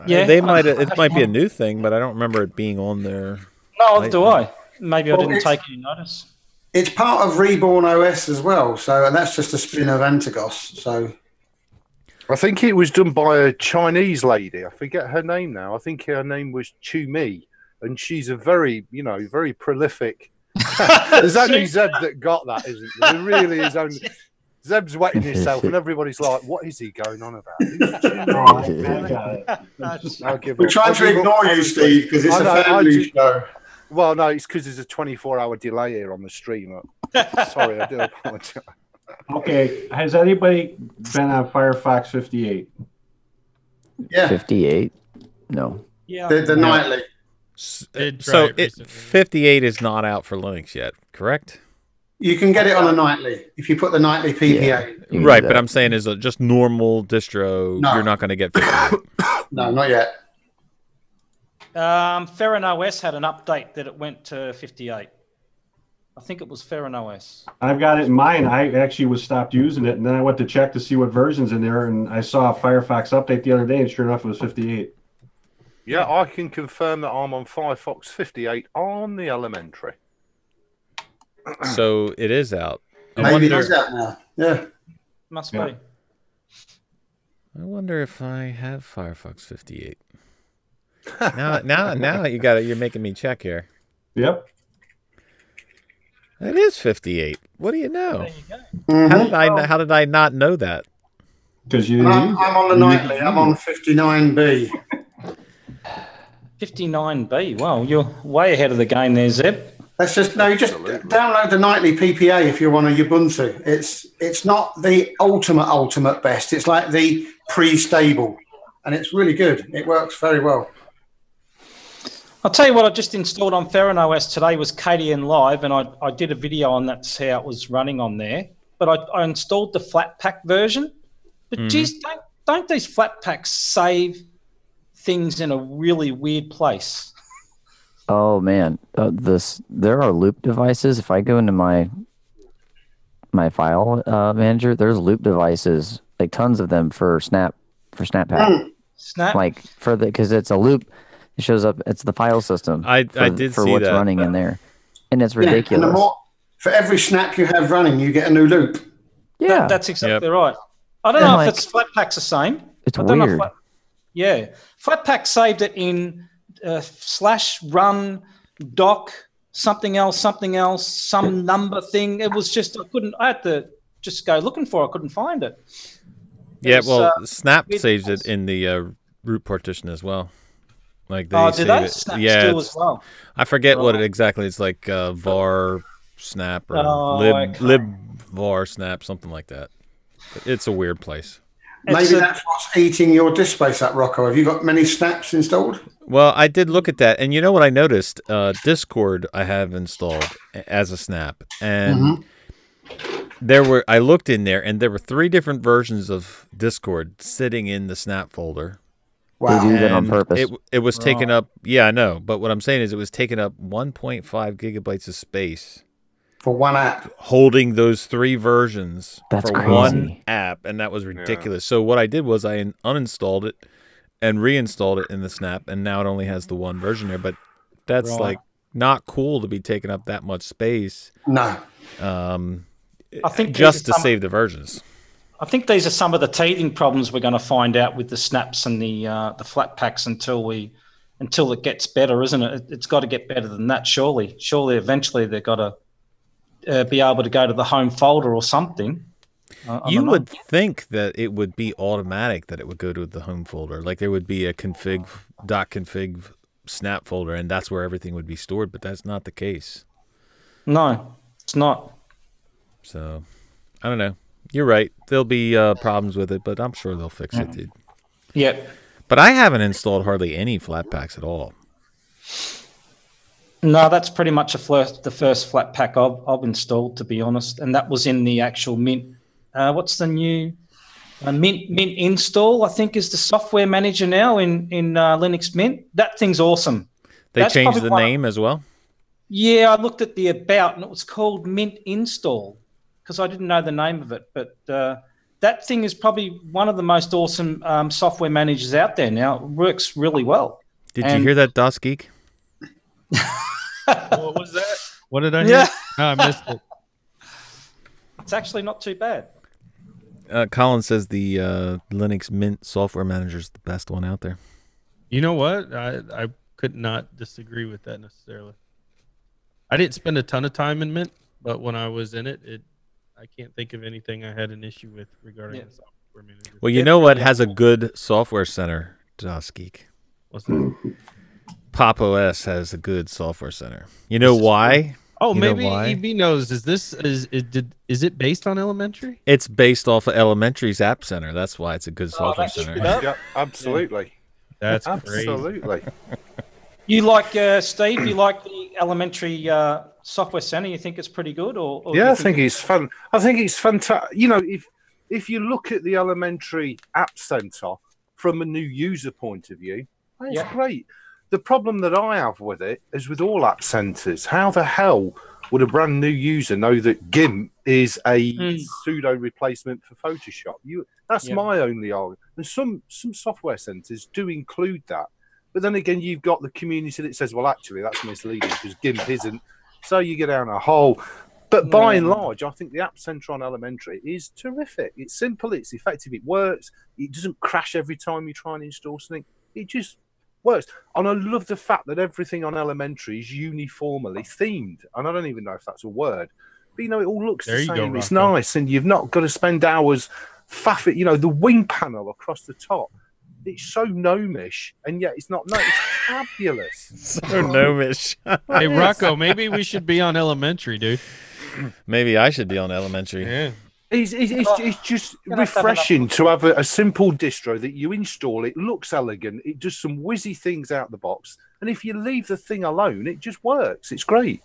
Yeah, they might. It might be a new thing, but I don't remember it being on there.
No, do I? Maybe I didn't take any notice.
It's part of Reborn OS as well, and that's just a spin of Antighost. So
I think it was done by a Chinese lady. I forget her name now. I think her name was Chu Mi. And she's a very, very prolific. There's only Zeb that got that, isn't there? There really is only. Zeb's wetting himself, and everybody's like, "What is he going on about?"
We're trying to ignore you, Steve, because it's a family show.
Well, no, it's because there's a 24-hour delay here on the stream. Sorry, I do apologize.
Okay, has anybody been on Firefox 58?
Yeah,
58. No.
Yeah,
the nightly.
So 58 is not out for Linux yet, correct?
You can get it on a nightly if you put the nightly PPA.
Yeah, right, but I'm saying is a just normal distro, you're not going to get 58.
No, not yet.
Ferrin OS had an update that it went to 58. I think it was FerrinOS.
I've got it in mine. I actually was stopped using it, and then I went to check to see what version's in there, and I saw a Firefox update the other day, and sure enough, it was 58.
Yeah, I can confirm that I'm on Firefox 58 on the elementary.
So it is out.
Maybe it is out now. Yeah.
Must be.
I wonder if I have Firefox 58. now you got it. You're making me check here.
Yep.
It is 58. What do you know?
There you go.
How did I not know that?
Because I'm
on the nightly. I'm on 59B.
59B. Well, you're way ahead of the game there, Zeb.
That's just you just download the nightly PPA if you want a Ubuntu. It's not the ultimate best. It's like the pre-stable, and it's really good. It works very well.
I'll tell you what I just installed on FerrinOS today was KDN Live, and I did a video on that's how it was running on there. But I installed the Flatpak version. But geez, don't these Flatpaks save things in a really weird place?
Oh man, there are loop devices. If I go into my file manager, there's loop devices, like tons of them for Snappak.
Snap,
like because it's a loop. It shows up. It's the file system.
I did
for
see
what's
that.
running in there, and it's ridiculous.
And for every snap you have running, you get a new loop.
Yeah,
that's exactly right. I don't know if it's Flatpak's the same.
It's weird.
Flatpak saved it in /run doc something else, some number thing. It was just I had to just go looking for it. I couldn't find it.
Snap saves it in the root partition as well. Like they
did they? Snap still as well.
I forget what it exactly is, like var snap or lib var snap, something like that. But it's a weird place.
Maybe that's what's eating your disk space up, Rocco. Have you got many snaps installed?
Well, I did look at that, and you know what I noticed? Discord I have installed as a snap, and I looked in there, and there were 3 different versions of Discord sitting in the snap folder.
Wow. They do that on purpose.
It was taking up, I know, but what I'm saying is it was taking up 1.5 gigabytes of space.
For one app.
Holding those 3 versions
for
crazy. One app, and that was ridiculous. So what I did was I uninstalled it and reinstalled it in the snap, and now it only has the 1 version there. But that's like not cool to be taking up that much space.
No.
I think
just to save the versions.
I think these are some of the teething problems we're going to find out with the snaps and the Flatpaks until it gets better, isn't it? It's got to get better than that, surely. Surely, eventually, they've got to be able to go to the home folder or something.
You would think that it would be automatic that it would go to the home folder, like there would be a .config snap folder, and that's where everything would be stored. But that's not the case.
No, it's not.
So, I don't know. You're right. There'll be problems with it, but I'm sure they'll fix it, dude.
Yeah.
But I haven't installed hardly any Flatpaks at all.
No, that's pretty much the first Flatpak I've installed, to be honest, and that was in the actual Mint. What's the new Mint install? I think is the software manager now in Linux Mint. That thing's awesome.
They changed the name as well.
Yeah, I looked at the about, and it was called Mint Install because I didn't know the name of it. But that thing is probably one of the most awesome software managers out there now. It works really well.
Did you hear that, DOS Geek?
What was that? What did I hear?
Yeah.
No, I missed it.
It's actually not too bad.
Colin says the Linux Mint software manager is the best one out there.
You know what? I could not disagree with that necessarily. I didn't spend a ton of time in Mint, but when I was in it, I can't think of anything I had an issue with regarding the software manager.
Well, you know what has a good software center, DOS Geek?
What's that?
Pop! OS has a good software center. You know why?
Oh, maybe EB knows. Is it based on Elementary?
It's based off of Elementary's App Center. That's why it's a good software center.
Yeah, absolutely.
That's
absolutely.
Great.
You like Steve? You like the Elementary software center? You think it's pretty good, or
yeah, I think it's fun. I think it's fantastic. You know, if you look at the Elementary App Center from a new user point of view, it's great. The problem that I have with it is with all app centers. How the hell would a brand new user know that GIMP is a pseudo replacement for Photoshop? That's my only argument. And some software centers do include that. But then again, you've got the community that says, well, actually, that's misleading because GIMP isn't. So you get down a hole. But by and large, I think the App Center on Elementary is terrific. It's simple, it's effective, it works. It doesn't crash every time you try and install something. It just works. And I love the fact that everything on Elementary is uniformly themed. And I don't even know if that's a word. But, it all looks the same. It's nice. And you've not got to spend hours faffing, the wing panel across the top. It's so gnomish, and yet it's not. No, it's fabulous.
So gnomish.
Hey, Rocco, maybe we should be on Elementary, dude.
Maybe I should be on Elementary.
Yeah.
It's just refreshing to have a simple distro that you install. It looks elegant. It does some whizzy things out the box. And if you leave the thing alone, it just works. It's great.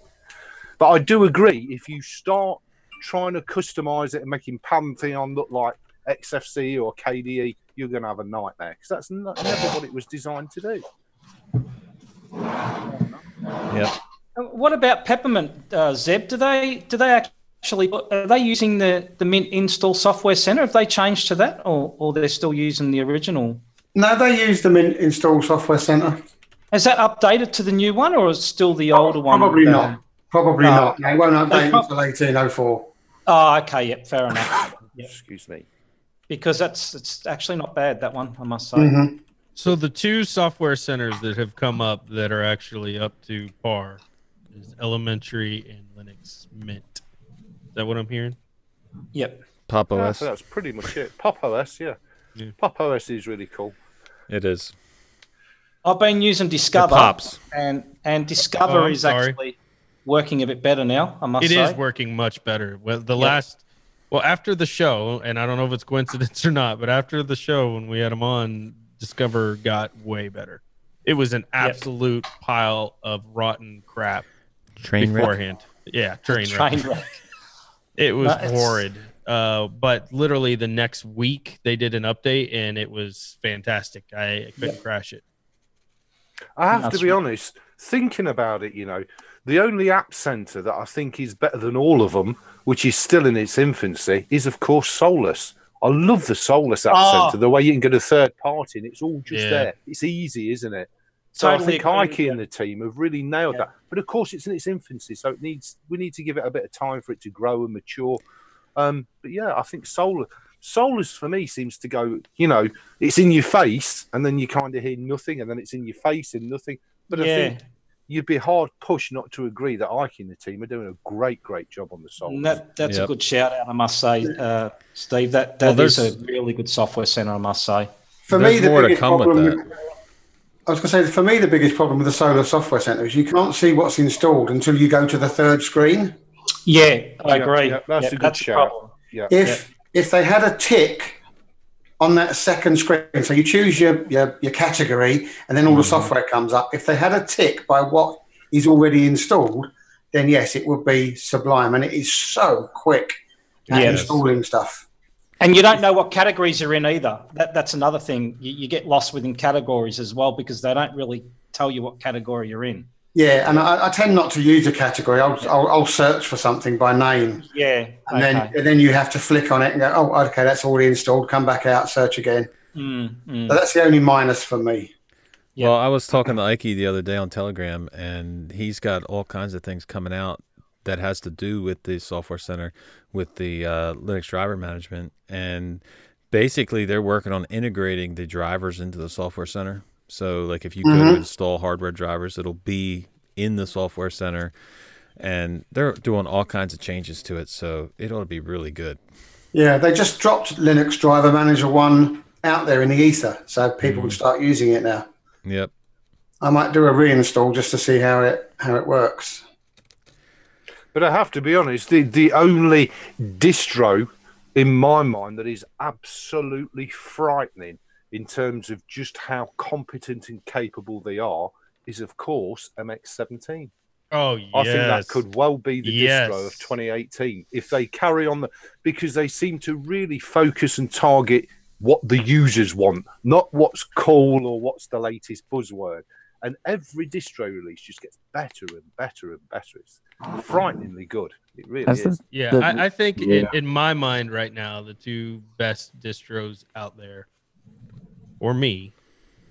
But I do agree, if you start trying to customize it and making Pantheon look like XFC or KDE, you're going to have a nightmare because that's never what it was designed to do.
Yeah.
What about Peppermint, Zeb? Do they actually are they using the Mint Install Software Center? Have they changed to that, or they're still using the original?
No, they use the Mint Install Software Center.
Has that updated to the new one, or is it still the older one?
Probably not. Probably not. They won't update until 1804.
Oh, okay. Yep. Fair enough. Yep.
Excuse me.
Because it's actually not bad, that one, I must say.
Mm-hmm.
So the two software centers that have come up that are actually up to par is Elementary and Linux Mint. Is that what I'm hearing?
Yep.
Pop OS.
That's pretty much it. Pop OS, yeah. Pop OS is really cool.
It is.
I've been using Discover, and Discover is actually working a bit better now, I must say.
It is working much better. Well, after the show, and I don't know if it's coincidence or not, but after the show when we had them on, Discover got way better. It was an absolute pile of rotten crap beforehand. Yeah, train wreck. It was horrid. But literally the next week they did an update and it was fantastic. I couldn't crash it.
I have to be honest, thinking about it, the only app center that I think is better than all of them, which is still in its infancy, is of course Solus. I love the Solus app center, the way you can get a third party and it's all just there. It's easy, isn't it? So totally. I think Ike and the team have really nailed that. But of course it's in its infancy, so we need to give it a bit of time for it to grow and mature. But yeah, I think Solus for me seems to go, it's in your face and then you kind of hear nothing and then it's in your face and nothing. But I think you'd be hard pushed not to agree that Ike and the team are doing a great job on the Solus.
That's a good shout out, I must say, Steve. That is a really good software center, I must say.
For me, the biggest problem the biggest problem with the Solus Software Center is you can't see what's installed until you go to the third screen.
Yeah, I agree.
Yeah, that's a good shout. Yeah.
If they had a tick on that second screen, so you choose your category and then all the software comes up. If they had a tick by what is already installed, then yes, it would be sublime. And it is so quick at installing stuff.
And you don't know what categories you're in either. That's another thing. You get lost within categories as well because they don't really tell you what category you're in.
Yeah, and I tend not to use a category. I'll search for something by name.
Yeah,
and then you have to flick on it and go, oh, okay, that's already installed. Come back out, search again. So that's the only minus for me.
Yeah. Well, I was talking to Ike the other day on Telegram, and he's got all kinds of things coming out that has to do with the software center, with the Linux driver management, and basically they're working on integrating the drivers into the software center. So, like, if you go to install hardware drivers, it'll be in the software center, and they're doing all kinds of changes to it. So it ought to be really good.
Yeah, they just dropped Linux Driver Manager 1 out there in the ether, so people can start using it now.
Yep.
I might do a reinstall just to see how it works.
But I have to be honest, the only distro in my mind that is absolutely frightening in terms of just how competent and capable they are is, of course, MX-17.
Oh, yes.
I think that could well be the distro of 2018 if they carry on because they seem to really focus and target what the users want, not what's cool or what's the latest buzzword. and every distro release just gets better and better and better. It's frighteningly good. It really is.
I think in my mind right now, the two best distros out there for me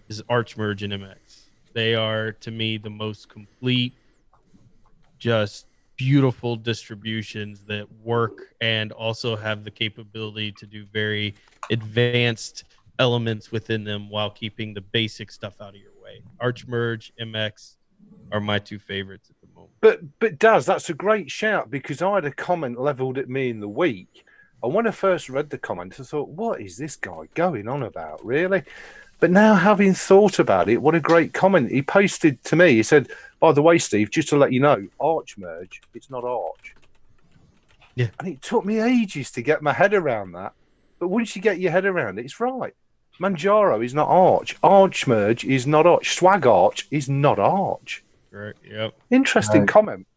is Archmerge and MX. They are, to me, the most complete, just beautiful distributions that work and also have the capability to do very advanced elements within them while keeping the basic stuff out of your way. Archmerge, MX are my two favorites at the moment.
But Daz, that's a great shout, because I had a comment leveled at me in the week, and when I first read the comment, I thought, what is this guy going on about, really? But now, having thought about it, what a great comment. He posted to me, he said, by the way, Steve, just to let you know, Archmerge, it's not Arch.
Yeah.
And it took me ages to get my head around that. But once you get your head around it, it's right. Manjaro is not Arch. Archmerge is not Arch. Swag Arch is not Arch.
Right, yep.
Interesting comment.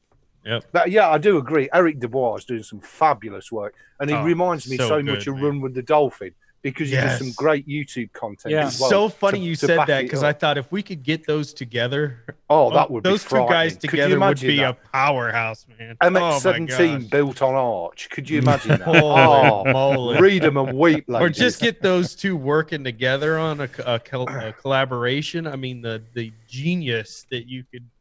Yep.
But yeah, I do agree. Eric Dubois is doing some fabulous work. And he reminds me so much of Run with the Dolphin, because he does some great YouTube content.
Yeah,
as well
so funny you said that, because I thought if we could get those together,
that would be
those two guys together would be a powerhouse, man.
MX-17 built on Arch. Could you imagine that?
Moly.
Read them and weep, ladies.
Or just get those two working together on a collaboration. I mean, the genius that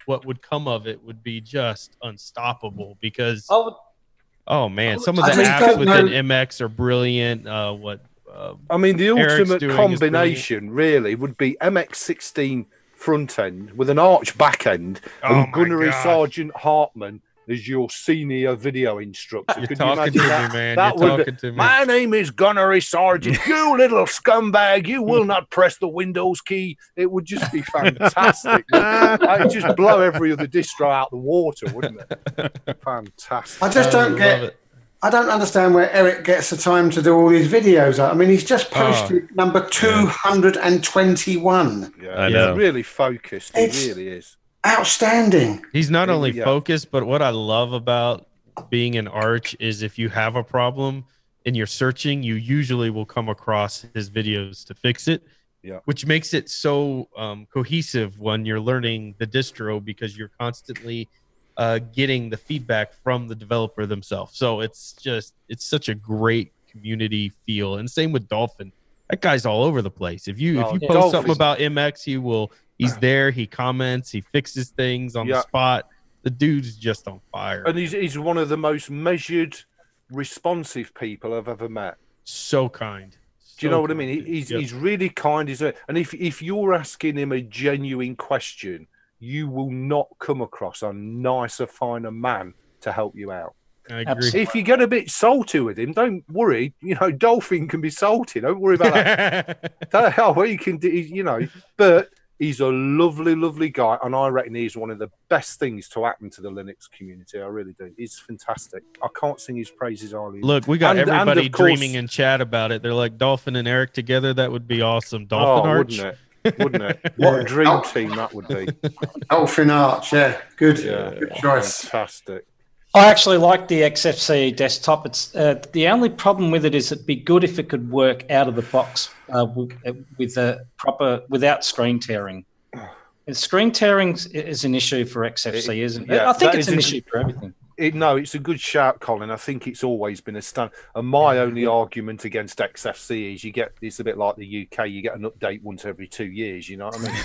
what would come of it would be just unstoppable, because man, some of the apps within MX are brilliant.
I mean, the ultimate combination really would be MX-16 front end with an Arch back end and Gunnery Sergeant Hartman as your senior video instructor.
You're talking to me, man. You're talking to me.
My name is Gunnery Sergeant. You little scumbag. You will not press the Windows key. It would just be fantastic. It'd just blow every other distro out the water, wouldn't it? Fantastic.
I just don't get... I don't understand where Eric gets the time to do all these videos. I mean, he's just posted number 221.
Yeah, he's really focused. He really is.
Outstanding.
He's not only focused, but what I love about being an Arch is if you have a problem and you're searching, you usually will come across his videos to fix it, which makes it so cohesive when you're learning the distro, because you're constantly getting the feedback from the developer themselves. So it's such a great community feel. And same with Dolphin. That guy's all over the place. If you post something about MX, he's there, he comments, he fixes things on the spot. The dude's just on fire.
And he's one of the most measured, responsive people I've ever met.
So kind.
Do you know what I mean? He's really kind. And if you're asking him a genuine question, you will not come across a nicer, finer man to help you out.
I agree.
If you get a bit salty with him, don't worry. You know, Dolphin can be salty. Don't worry about that. He can do, but he's a lovely, lovely guy. And I reckon he's one of the best things to happen to the Linux community. I really do. He's fantastic. I can't sing his praises highly.
Look, we got everybody dreaming in chat about it. They're like, Dolphin and Eric together, that would be awesome. Dolphin Arch.
Wouldn't it? Wouldn't it? What a dream team that would be.
Dolphin Arch, good choice.
Fantastic.
I actually like the XFCE desktop. It's the only problem with it is it'd be good if it could work out of the box with a without screen tearing. And screen tearing is an issue for XFCE, isn't it? I think it's an issue for everything.
No, it's a good shout, Colin. I think it's always been a stunt. And my only argument against XFC is it's a bit like the UK. You get an update once every 2 years. You know what I mean?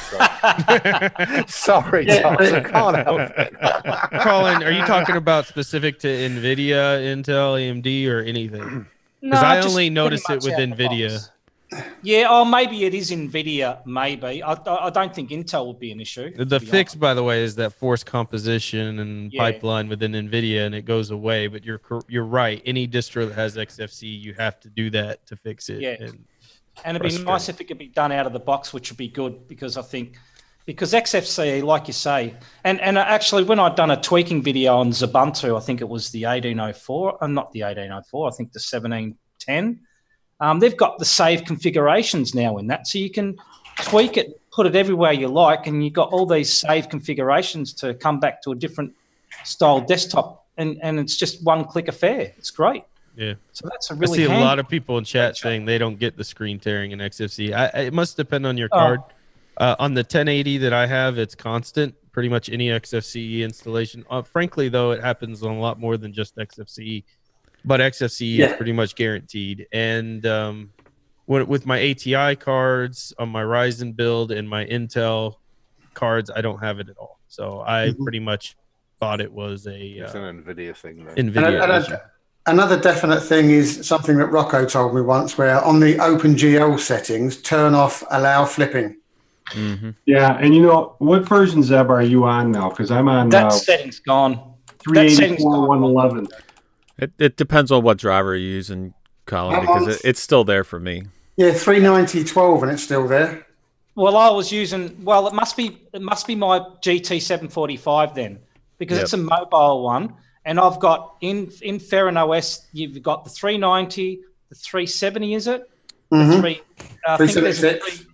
So, sorry, Charles, I can't help it.
Colin, are you talking about specific to NVIDIA, Intel, AMD, or anything? Because I only notice it with NVIDIA.
Yeah, maybe it is NVIDIA, maybe. I don't think Intel would be an issue.
The fix, by the way, is that forced composition and pipeline within NVIDIA, and it goes away. But you're right. Any distro that has XFCE, you have to do that to fix it.
Yeah, and it'd be nice if it could be done out of the box, which would be good, because I think XFCE, like you say, and actually when I'd done a tweaking video on Ubuntu, I think it was the 1804, not the 1804, I think the 1710. They've got the save configurations now in that, so you can tweak it, put it everywhere you like, and you've got all these save configurations to come back to a different style desktop, and it's just one-click affair. It's great.
Yeah.
So that's a really.
I see a lot of people in chat saying they don't get the screen tearing in XFCE. It must depend on your card. On the 1080 that I have, it's constant. Pretty much any XFCE installation. Frankly, though, it happens on a lot more than just XFCE. But XFCE is pretty much guaranteed. And with my ATI cards on my Ryzen build and my Intel cards, I don't have it at all. So I pretty much thought it was
it's an NVIDIA thing. Though.
NVIDIA.
Another definite thing is something that Rocco told me once, where on the OpenGL settings, turn off allow flipping.
Yeah, and what version, Zeb, are you on now? Because I'm on
that setting's gone.
384.111.
It depends on what driver you're using, Colin, because it's still there for me.
Yeah, 390.12, and it's still there.
Well, I was using. Well, it must be my GT 745 then, because it's a mobile one, and I've got in Ferrin OS. You've got the 390, the 370, is it? The 376.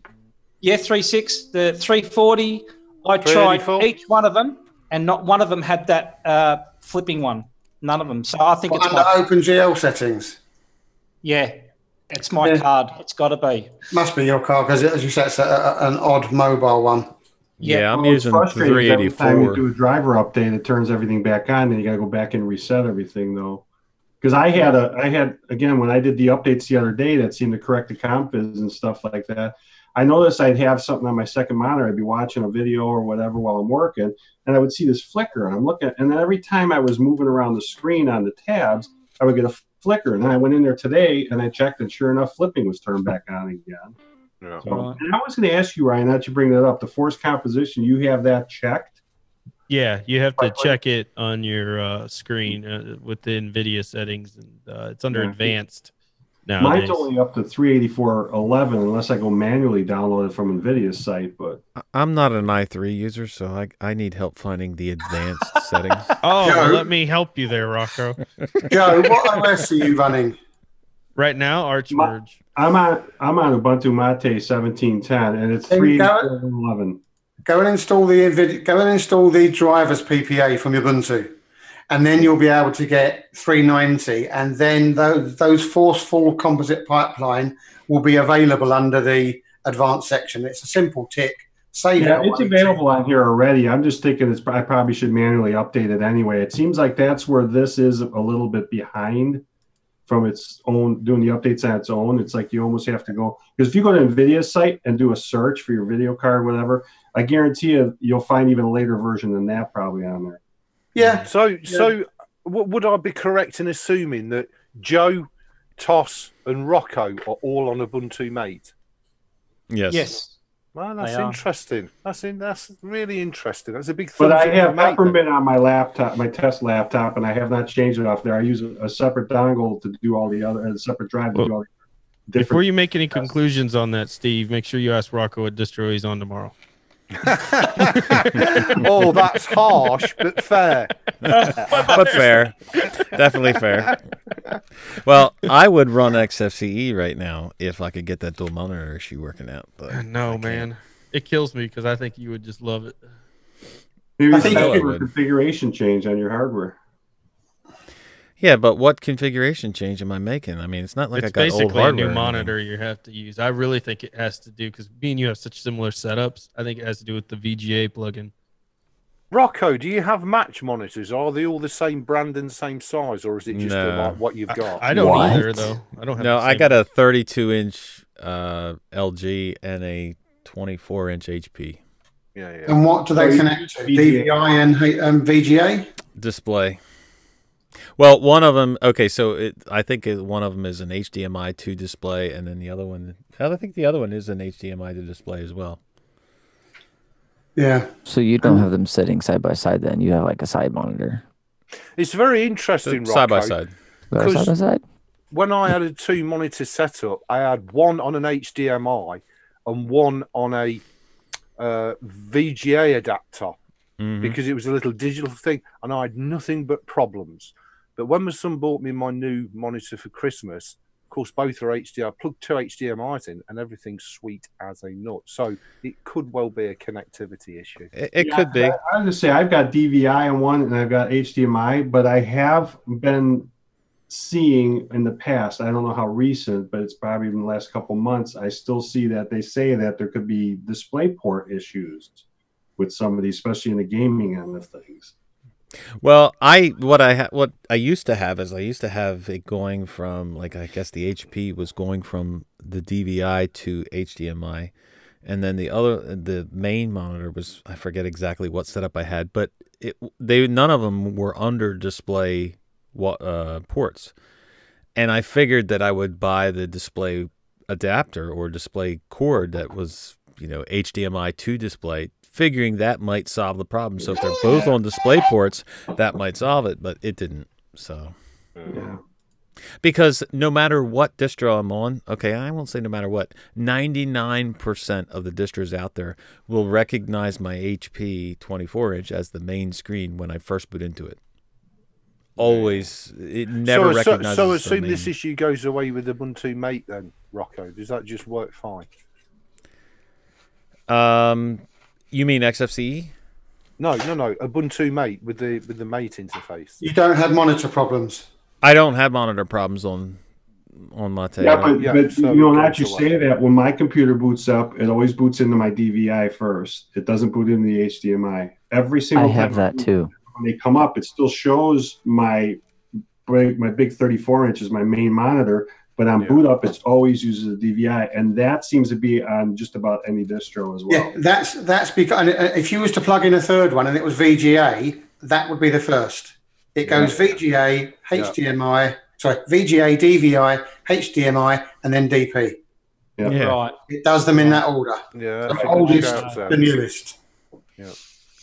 Yeah, 3.6, the 340. I tried each one of them, and not one of them had that flipping one. None of them. So I think it's
under OpenGL settings.
Yeah, it's my card. It's got to be.
Must be your card because, as you said, it's an odd mobile one.
Yeah, I'm using 384.
Every time you do a driver update, it turns everything back on, and you got to go back and reset everything though. Because I had again when I did the updates the other day that seemed to correct the comps and stuff like that. I noticed I'd have something on my second monitor. I'd be watching a video or whatever while I'm working, and I would see this flicker. And I'm looking, and then every time I was moving around the screen on the tabs, I would get a flicker. And then I went in there today and I checked, and sure enough, flipping was turned back on again. Yeah. So, and I was going to ask you, Ryan, that you bring that up. The force composition, you have that checked?
Yeah, you have to check it on your screen with the NVIDIA settings, and it's under advanced.
Mine's only up to 384.11 unless I go manually download it from NVIDIA's site. But
I'm not an i3 user, so I need help finding the advanced settings.
Oh, well, let me help you there, Rocco.
Joe, what OS are you running
right now? Archmerge.
I'm on Ubuntu Mate 17.10, and it's 384.11.
Go and install the NVIDIA. Go and install the drivers PPA from Ubuntu. And then you'll be able to get 390, and then those forceful composite pipeline will be available under the advanced section. It's a simple tick. Save it.
It's available on here already. I'm just thinking I probably should manually update it anyway. It seems like that's where this is a little bit behind from its own, doing the updates on its own. It's like you almost have to go, because if you go to NVIDIA's site and do a search for your video card, whatever, I guarantee you'll find even a later version than that probably on there.
Yeah. So would I be correct in assuming that Joe, Toss, and Rocco are all on Ubuntu Mate?
Yes.
Well, that's interesting. That's really interesting. That's a big thing.
But I have Peppermint on my laptop, my test laptop, and I have not changed it off there. I use a separate dongle to do all the other, a separate drive to do all the different.
Before you make any conclusions on that, Steve, make sure you ask Rocco what distro he's on tomorrow.
Oh, that's harsh, but fair.
But fair. Definitely fair. Well, I would run XFCE right now if I could get that dual monitor issue working out. But
no, man. It kills me because I think you would just love it.
Maybe it's a configuration change on your hardware.
Yeah, but what configuration change am I making? I mean, it's not like I got old hardware.
It's basically a new monitor you have to use. I really think it has to do, because me and you have such similar setups, I think it has to do with the VGA plugin.
Rocco, do you have match monitors? Are they all the same brand and same size, or is it just like what you've got?
I don't either, though. I don't have.
No, I got a 32-inch LG and a 24-inch HP.
Yeah.
And what do they connect to? DVI and VGA?
Display. Well, one of them. Okay, so I think one of them is an HDMI to display, and then the other one. I think the other one is an HDMI to display as well.
Yeah.
So you don't have them sitting side by side. Then you have like a side monitor.
It's very interesting.
Side by side.
Side by side.
When I had a 2-monitor setup, I had one on an HDMI and one on a VGA adapter. Because it was a little digital thing, and I had nothing but problems. But when my son bought me my new monitor for Christmas, of course, both are HDMI. I plugged 2 HDMIs in, and everything's sweet as a nut. So it could well be a connectivity issue.
It could be.
I was going to say, I've got DVI on one, and I've got HDMI, but I have been seeing in the past, I don't know how recent, but it's probably in the last couple months, I still see that they say that there could be DisplayPort issues with some of these, especially in the gaming end of things.
Well, what I used to have is I used to have it going from, like, I guess the HP was going from the DVI to HDMI, and then the main monitor was, I forget exactly what setup I had, but none of them were under display ports, and I figured that I would buy the display adapter or display cord that was, HDMI to display, figuring that might solve the problem. So if they're both on display ports, that might solve it, but it didn't. So
yeah.
Because no matter what distro I'm on, okay, I won't say no matter what, 99% of the distros out there will recognize my HP 24-inch as the main screen when I first boot into it. Always, it never recognizes.
So assume this issue goes away with Ubuntu Mate then, Rocco. Does that just work fine?
You mean XFCE?
No. Ubuntu Mate with the Mate interface.
You don't have monitor problems.
I don't have monitor problems on my table.
Yeah, but so you don't actually say that. When my computer boots up, it always boots into my DVI first. It doesn't boot into the HDMI. Every single time.
I have that too.
When they come up, it still shows my big 34 inch is my main monitor, but on boot up, it always uses the DVI, and that seems to be on just about any distro as well.
Yeah, that's because if you was to plug in a third one and it was VGA, that would be the first. It goes VGA, HDMI, VGA, DVI, HDMI, and then DP.
Yeah.
Right.
It does them in that order.
Yeah,
the oldest, the newest.
Yeah.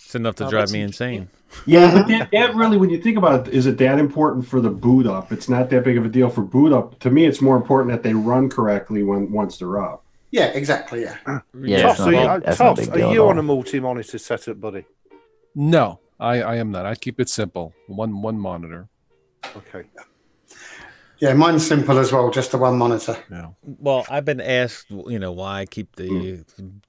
It's enough to drive me insane.
Yeah, but that really, when you think about it, is it that important for the boot up? It's not that big of a deal for boot up. To me, it's more important that they run correctly once they're up.
Yeah, exactly. Yeah.
Tops, are you on a multi-monitor setup, buddy?
No, I am not. I keep it simple. One monitor.
Okay.
Yeah, mine's simple as well, just the one monitor.
Yeah.
Well, I've been asked, why I keep the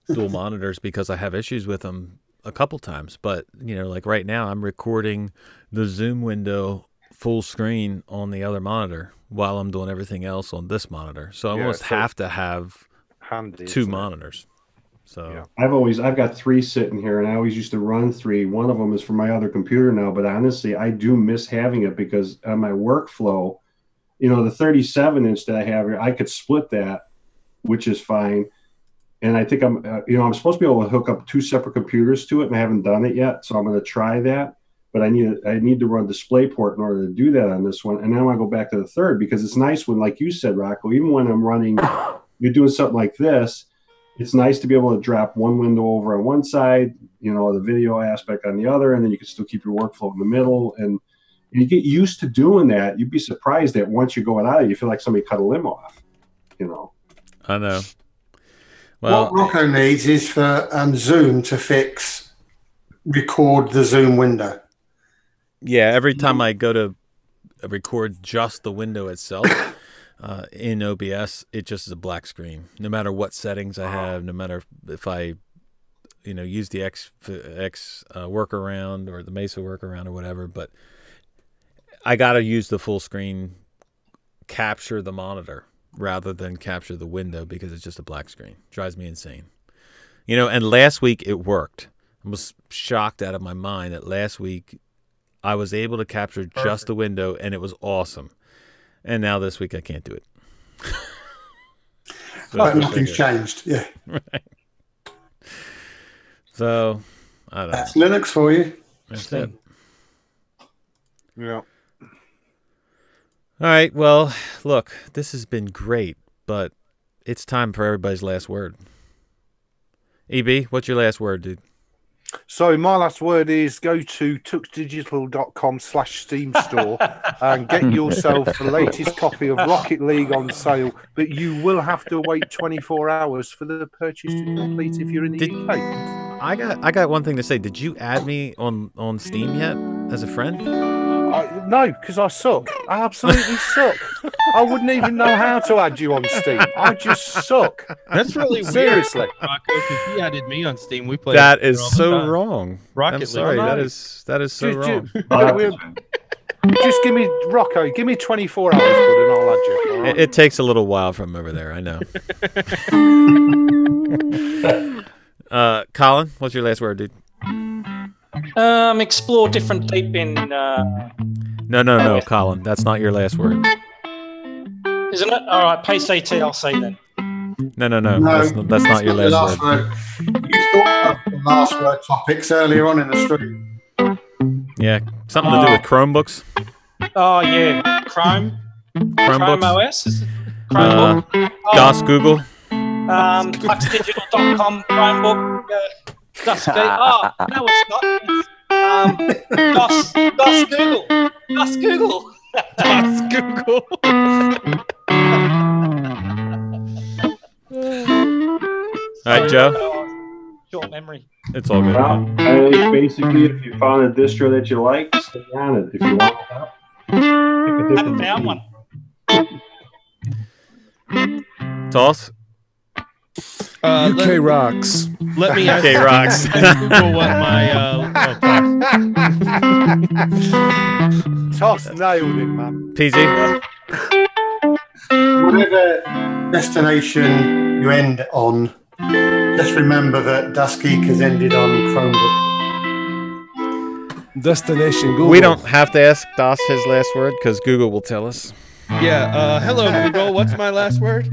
dual monitors, because I have issues with them a couple times. But, like right now, I'm recording the Zoom window full screen on the other monitor while I'm doing everything else on this monitor. So I almost have to have two monitors. So
I've got 3 sitting here, and I always used to run 3. One of them is for my other computer now, but honestly, I do miss having it because on my workflow, the 37-inch that I have here, I could split that, which is fine. And I think I'm supposed to be able to hook up 2 separate computers to it, and I haven't done it yet, so I'm going to try that. But I need to run DisplayPort in order to do that on this one. And then I want to go back to the third, because it's nice when, like you said, Rocco, even when I'm running, you're doing something like this, it's nice to be able to drop one window over on one side, the video aspect on the other, and then you can still keep your workflow in the middle. And you get used to doing that. You'd be surprised that once you go out, you feel like somebody cut a limb off.
I know. Well,
what Rocco needs is for Zoom to record the Zoom window.
Yeah, every time I go to record just the window itself in OBS, it just is a black screen. No matter what settings I have, no matter if I, use the X workaround or the Mesa workaround or whatever, but I got to use the full screen, capture the monitor rather than capture the window, because it's just a black screen. Drives me insane. And last week it worked. I was shocked out of my mind that last week I was able to capture just the window, and it was awesome. And now this week I can't do it.
But nothing's changed. Yeah.
Right. So, I don't know.
That's Linux for you.
That's it.
Yeah.
All right. Well, look, this has been great, but it's time for everybody's last word. EB, what's your last word, dude?
So my last word is go to tuxdigital.com/Steam store and get yourself the latest copy of Rocket League on sale, but you will have to wait 24 hours for the purchase to complete if you're in the UK.
I got one thing to say. Did you add me on Steam yet as a friend?
No, because I suck. I absolutely suck. I wouldn't even know how to add you on Steam. I just suck.
That's really
seriously.
Weird, Rocco, because he added me on Steam. We played.
That is so wrong.
Rocket
I'm sorry.
League.
That is so wrong.
Just give me, Rocco, give me 24 hours, bud, and I'll add you.
Right? It takes a little while from over there, I know. Colin, what's your last word, dude?
Explore different deep bin.
No, Colin, that's not your last word.
Isn't it? All right, paste AT, I'll say then.
No. That's not your last word.
You thought of the last word topics earlier on in the stream.
Yeah, something to do with Chromebooks.
Oh yeah, Chrome OS. Is it?
Chromebook. DOS Google.
Fluxdigital.com Chromebook. Dusky. Oh no, it's not. It's, DOS Google. DOS Google.
DOS Google.
All right, Joe.
Short memory.
It's all good.
Well, basically, if you found a distro that you like, stay on it. If you want help,
I haven't found one.
Toss.
UK rocks.
Let me ask
UK rocks.
Google what my
Toss nailed it, man.
PZ.
Whatever destination you end on, just remember that Dustgeek has ended on Chromebook.
Destination Google.
We don't have to ask DOS his last word because Google will tell us.
Yeah. Hello, Google. What's my last word?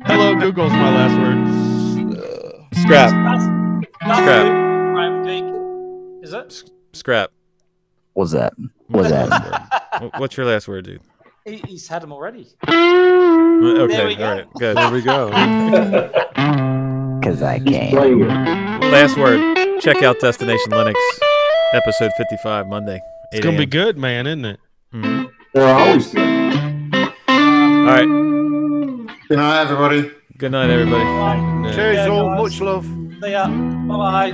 Hello, Google's my last word.
Scrap. Scrap.
Is it?
Scrap.
What's that?
What's your last word, dude?
He's had them already.
Okay, all right, good.
There we go.
Because I can.
Last word. Check out Destination Linux, episode 55, Monday.
It's going to be good, man, isn't it?
Mm-hmm.
They're always good.
All right.
Good night, everybody.
Good night, everybody.
Cheers, all. Much love.
See ya. Bye-bye.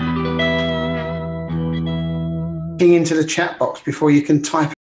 Into the chat box before you can type